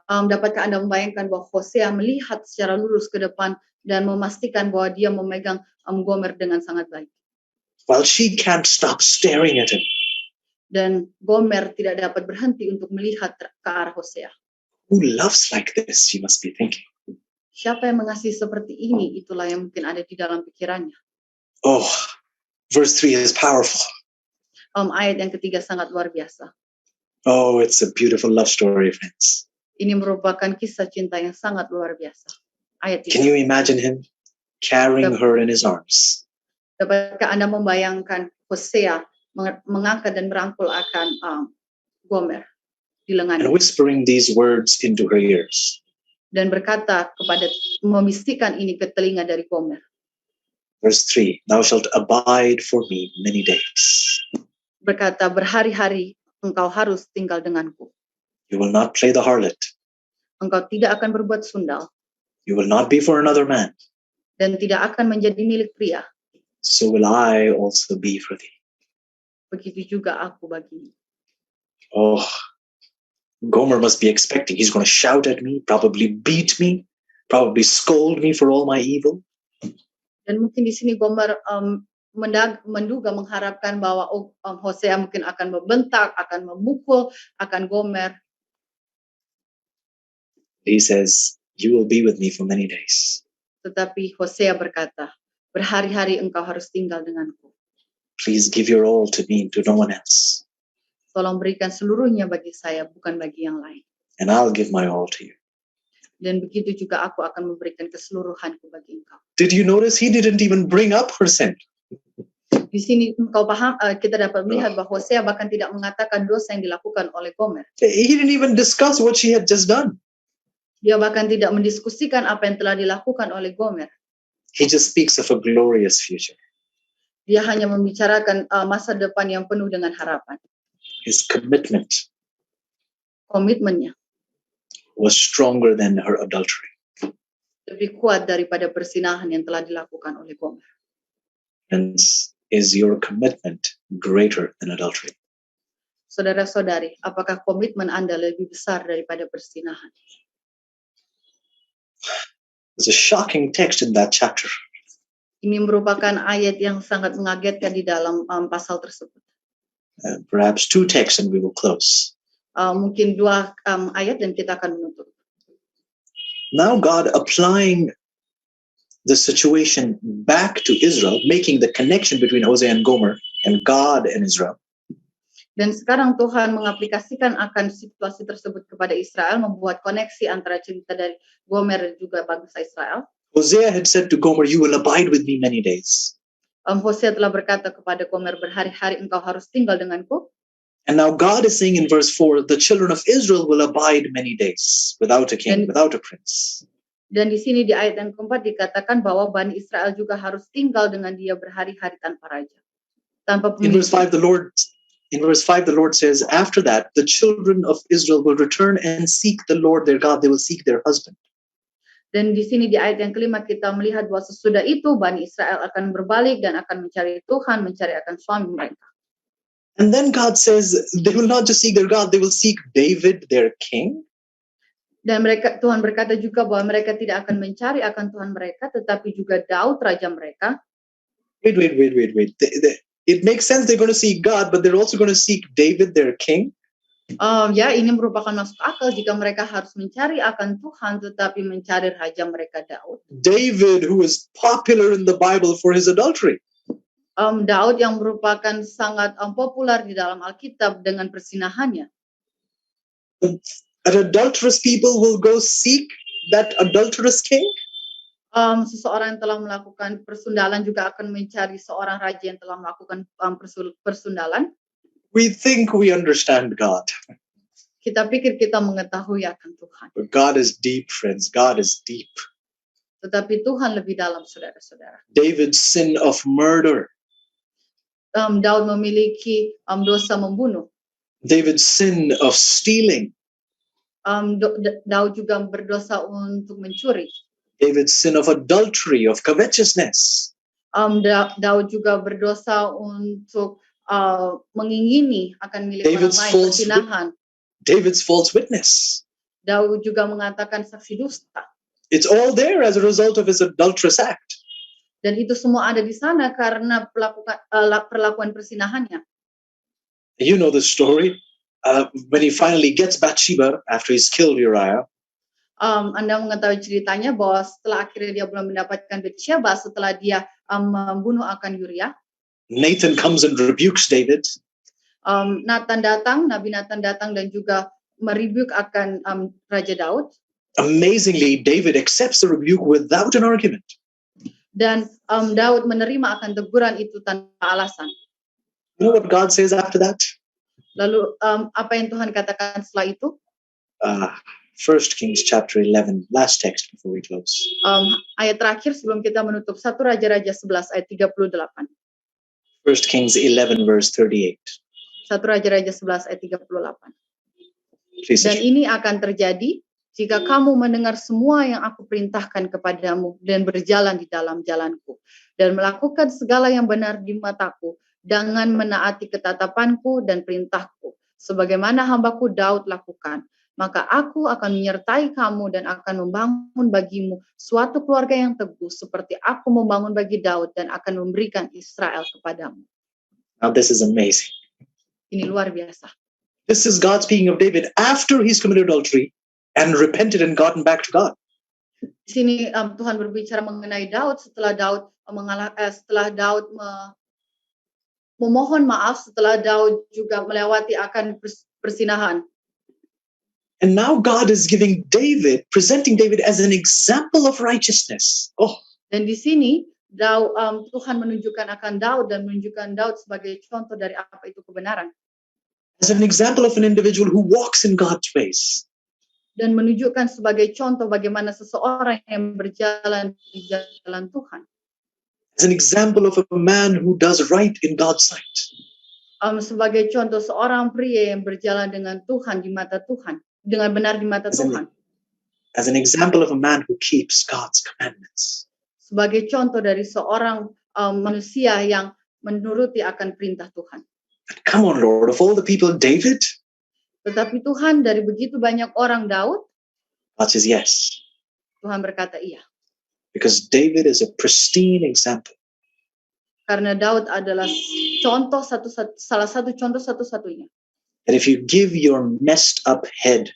Dapatkah Anda membayangkan bahwa Hosea melihat secara lurus ke depan dan memastikan bahwa dia memegang Gomer dengan sangat baik. While she can't stop staring at him. Dan Gomer tidak dapat berhenti untuk melihat ke arah Hosea. Who loves like this? She must be thinking. Siapa yang mengasihi seperti ini? Itulah yang mungkin ada di dalam pikirannya. Oh, verse 3 is powerful. Ayat yang ketiga sangat luar biasa. Oh, it's a beautiful love story, friends. Ini merupakan kisah cinta yang sangat luar biasa. Ayat 3. Can you imagine him carrying her in his arms? Dapatkah Anda membayangkan Hosea mengangkat dan merangkul akan Gomer di and lengannya whispering these words into her ears. dan berkata membisikkan ini ke telinga dari Gomer. Verse 3, thou shalt abide for me many days. Berkata, berhari-hari engkau harus tinggal denganku. You will not play the harlot. Engkau tidak akan berbuat sundal You will not be for another man. dan tidak akan menjadi milik pria. So will I also be for thee. Begitu juga aku bagimu. Oh, Gomer must be expecting he's going to shout at me, probably beat me, probably scold me for all my evil. Dan mungkin di sini Gomer menduga mengharapkan bahwa Hosea mungkin akan membentak, akan memukul, akan Gomer. He says, you will be with me for many days. Tetapi Hosea berkata, berhari-hari engkau harus tinggal denganku. Please give your all to me, to no one else. Tolong berikan seluruhnya bagi saya, bukan bagi yang lain. And I'll give my all to you. Dan begitu juga aku akan memberikan keseluruhanku bagi engkau. Did you notice he didn't even bring up her sin? Di sini engkau paham, kita dapat melihat bahwa Hosea bahkan tidak mengatakan dosa yang dilakukan oleh Gomer. He didn't even discuss what she had just done. Dia bahkan tidak mendiskusikan apa yang telah dilakukan oleh Gomer. He just speaks of a glorious future. Dia hanya membicarakan masa depan yang penuh dengan harapan. His commitment Komitmennya was stronger than her adultery. lebih kuat daripada persinahan yang telah dilakukan oleh Gomer. And is your commitment greater than adultery? Saudara-saudari, apakah komitmen Anda lebih besar daripada persinahan? There's a shocking text in that chapter. Ini merupakan ayat yang sangat mengagetkan di dalam pasal tersebut. Perhaps two texts and we will close. Mungkin dua ayat dan kita akan menutup. Now God applying the situation back to Israel, making the connection between Hosea and Gomer and God and Israel. Dan sekarang Tuhan mengaplikasikan akan situasi tersebut kepada Israel, membuat koneksi antara cerita dari Gomer dan juga bangsa Israel. Hosea had said to Gomer, you will abide with me many days. Hosea telah berkata kepada Gomer, berhari-hari engkau harus tinggal denganku. And now God is saying in verse 4, the children of Israel will abide many days without a king, without a prince. Dan di sini di ayat yang keempat dikatakan bahwa Bani Israel juga harus tinggal dengan dia berhari-hari tanpa raja. Tanpa In verse pemimpin. 5, the Lord says, after that, the children of Israel will return and seek the Lord their God. They will seek their husband. Dan di sini di ayat yang kelima kita melihat bahwa sesudah itu Bani Israel akan berbalik dan akan mencari Tuhan, mencari akan suami mereka. And then God says, they will not just seek their God, they will seek David, their king. Dan Tuhan berkata juga bahwa mereka tidak akan mencari akan Tuhan mereka, tetapi juga Daud raja mereka. Wait. It makes sense they're going to seek God, but they're also going to seek David, their king. Ya, ini merupakan masuk akal jika mereka harus mencari akan Tuhan, tetapi mencari raja mereka Daud. David, who is popular in the Bible for his adultery. Daud yang merupakan sangat populer di dalam Alkitab dengan persinahannya. An adulterous people will go seek that adulterous king. Seseorang yang telah melakukan persundalan juga akan mencari seorang raja yang telah melakukan persundalan. We think we understand God. Kita pikir kita mengetahui akan Tuhan. But God is deep, friends. God is deep. Tetapi Tuhan lebih dalam, saudara-saudara. David's sin of murder. Daud memiliki dosa membunuh. David's sin of stealing. Daud juga berdosa untuk mencuri. David's sin of adultery, of covetousness. Daud juga berdosa untuk mengingini akan milik orang lain, persinahan. David's false witness. Daud juga mengatakan saksi dusta. It's all there as a result of his adulterous act. Dan itu semua ada di sana karena perlakuan persinahannya. You know the story. When he finally gets Bathsheba after he's killed Uriah. Anda mengetahui ceritanya bahwa setelah akhirnya dia belum mendapatkan Bathsheba, setelah dia membunuh akan Uriah. Nathan comes and rebukes David. Nabi Nathan datang dan juga merebuke akan Raja Daud. Amazingly, David accepts the rebuke without an argument. Dan Daud menerima akan teguran itu tanpa alasan. You know what God says after that? Lalu apa yang Tuhan katakan setelah itu? 1 Kings chapter 11, last text before we close. Ayat terakhir sebelum kita menutup, 1 Raja-Raja 11 ayat 38. 1 Kings 11 verse 38. 1 Raja-Raja 11 ayat 38. Please, Dan sister. ini akan terjadi jika kamu mendengar semua yang aku perintahkan kepadamu dan berjalan di dalam jalanku dan melakukan segala yang benar di mataku dengan menaati ketetapanku dan perintahku sebagaimana hambaku Daud lakukan, maka aku akan menyertai kamu dan akan membangun bagimu suatu keluarga yang teguh seperti aku membangun bagi Daud dan akan memberikan Israel kepadamu. Now this is amazing. Ini luar biasa. This is God speaking of David after he's committed adultery and repented and gotten back to God. Di sini Tuhan berbicara mengenai Daud setelah Daud memohon maaf, setelah Daud juga melewati akan persinahan. And now God is giving David, presenting David as an example of righteousness. Oh, Dan di sini Tuhan menunjukkan akan Daud dan menunjukkan Daud sebagai contoh dari apa itu kebenaran. as an example of an individual who walks in God's ways. Dan menunjukkan sebagai contoh bagaimana seseorang yang berjalan di jalan Tuhan. As an example of a man who does right in God's sight. Sebagai contoh seorang pria yang berjalan dengan Tuhan di mata Tuhan, dengan benar di mata Tuhan. As an example of a man who keeps God's commandments. Sebagai contoh dari seorang manusia yang menuruti akan perintah Tuhan. Come on, Lord, of all the people, David? Tetapi Tuhan dari begitu banyak orang Daud, God says yes. Tuhan berkata iya. Because David is a pristine example. Karena Daud adalah contoh salah satu contoh satu-satunya. That if you give your messed up head,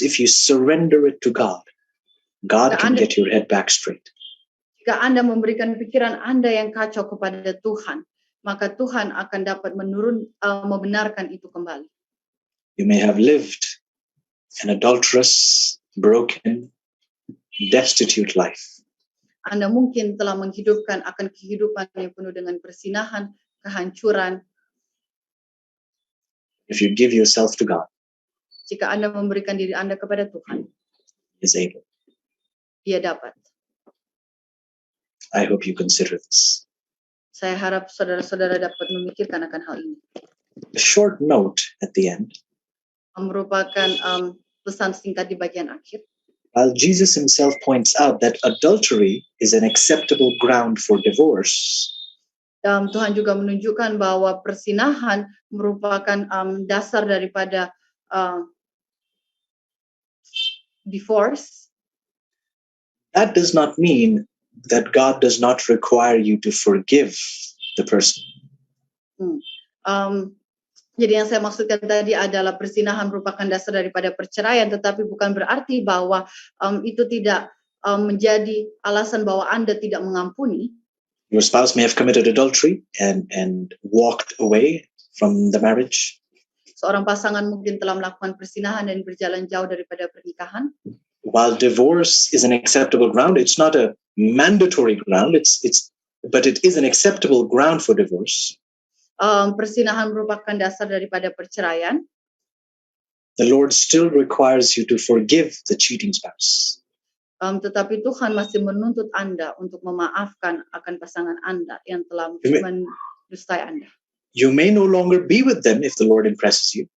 if you surrender it to God, God can get your head back straight. Jika Anda memberikan pikiran Anda yang kacau kepada Tuhan, maka Tuhan akan dapat membenarkan itu kembali. You may have lived an adulterous, broken, destitute life. Anda mungkin telah menghidupkan akan kehidupan yang penuh dengan persinahan, kehancuran. If you give yourself to God, Jika Anda memberikan diri Anda kepada Tuhan, He is able. Dia dapat. I hope you consider this. Saya harap saudara-saudara dapat memikirkan akan hal ini. A short note at the end. Merupakan pesan singkat di bagian akhir. While Jesus himself points out that adultery is an acceptable ground for divorce, Tuhan juga menunjukkan bahwa persinahan merupakan dasar daripada divorce. that does not mean that God does not require you to forgive the person. Jadi yang saya maksudkan tadi adalah persinahan merupakan dasar daripada perceraian, tetapi bukan berarti bahwa itu tidak menjadi alasan bahwa Anda tidak mengampuni. Your spouse may have committed adultery and walked away from the marriage. Seorang pasangan mungkin telah melakukan persinahan dan berjalan jauh daripada pernikahan. While divorce is an acceptable ground, it's not a mandatory ground. But it is an acceptable ground for divorce. Persinahan merupakan dasar daripada perceraian. The Lord still requires you to forgive the cheating spouse. Tetapi Tuhan masih menuntut Anda untuk memaafkan akan pasangan Anda yang telah mendustai Anda. You may no longer be with them if the Lord impresses you.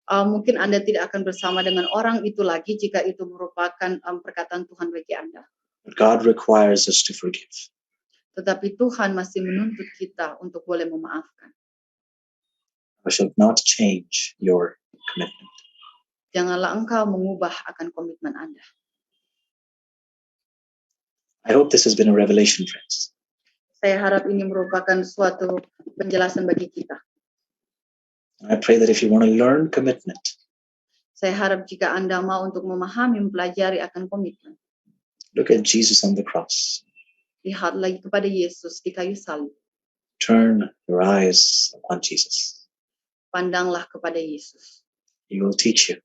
Mungkin Anda tidak akan bersama dengan orang itu lagi jika itu merupakan perkataan Tuhan bagi Anda. But God requires us to forgive. Tetapi Tuhan masih menuntut kita untuk boleh memaafkan. I shall not change your commitment. Janganlah engkau mengubah akan komitmen Anda. I hope this has been a revelation, friends. Saya harap ini merupakan suatu penjelasan bagi kita. I pray that if you want to learn commitment, Saya harap jika Anda mau untuk memahami, mempelajari akan komitmen, look at Jesus on the cross. lihat lagi kepada Yesus di kayu salib. Turn your eyes upon Jesus. Pandanglah kepada Yesus. He will teach you.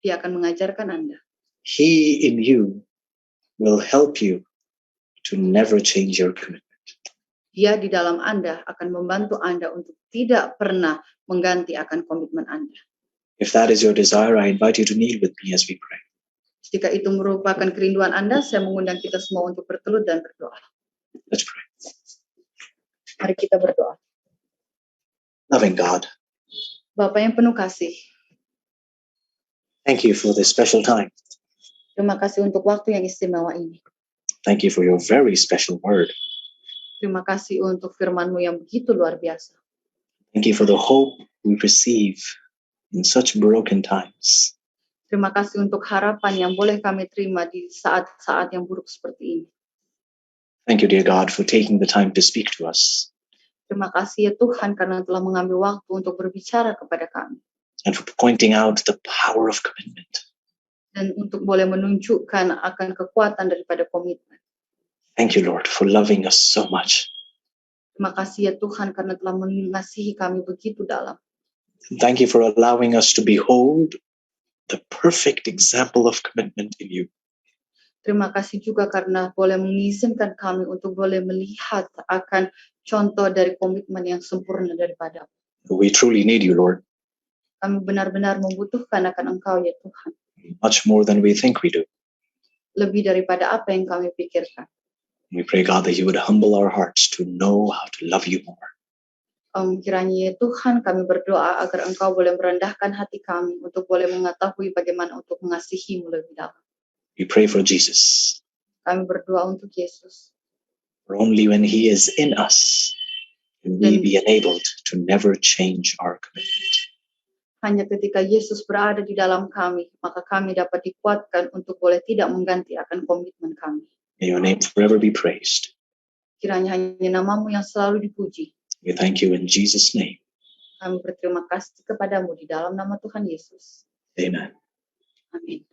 Dia akan mengajarkan Anda. He in you will help you to never change your commitment. Dia di dalam Anda akan membantu Anda untuk tidak pernah mengganti akan komitmen Anda. If that is your desire, I invite you to kneel with me as we pray. Jika itu merupakan kerinduan Anda, saya mengundang kita semua untuk bertelut dan berdoa. Let's pray. Mari kita berdoa. Loving God, Bapa yang penuh kasih, thank you for this special time. terima kasih untuk waktu yang istimewa ini. Thank you for your very special word. Terima kasih untuk firman-Mu yang begitu luar biasa. Thank you for the hope we receive in such broken times. Terima kasih untuk harapan yang boleh kami terima di saat-saat yang buruk seperti ini. Thank you, dear God, for taking the time to speak to us Terima kasih ya Tuhan karena telah mengambil waktu untuk berbicara kepada kami. and for pointing out the power of commitment. Dan untuk boleh menunjukkan akan kekuatan daripada komitmen. Thank you, Lord, for loving us so much. Terima kasih ya Tuhan karena telah mengasihi kami begitu dalam. And thank you for allowing us to behold the perfect example of commitment in you. Terima kasih juga karena boleh mengizinkan kami untuk boleh melihat akan contoh dari komitmen yang sempurna daripada. We truly need you, Lord, Kami benar-benar membutuhkan akan Engkau ya Tuhan. much more than we think we do. Lebih daripada apa yang kami pikirkan. We pray, God, that you would humble our hearts to know how to love you more. Kiranya ya Tuhan kami berdoa agar Engkau boleh merendahkan hati kami untuk boleh mengetahui bagaimana untuk mengasihi-Mu lebih dalam. We pray for Jesus. Kami berdoa untuk Yesus. For only when he is in us can we be enabled to never change our commitment. Hanya ketika Yesus berada di dalam kami, maka kami dapat dikuatkan untuk boleh tidak mengganti akan komitmen kami. May your name forever be praised. Kiranya hanya nama-Mu yang selalu dipuji. We thank you in Jesus' name. Kami berterima kasih kepadamu di dalam nama Tuhan Yesus. Amen. Amin.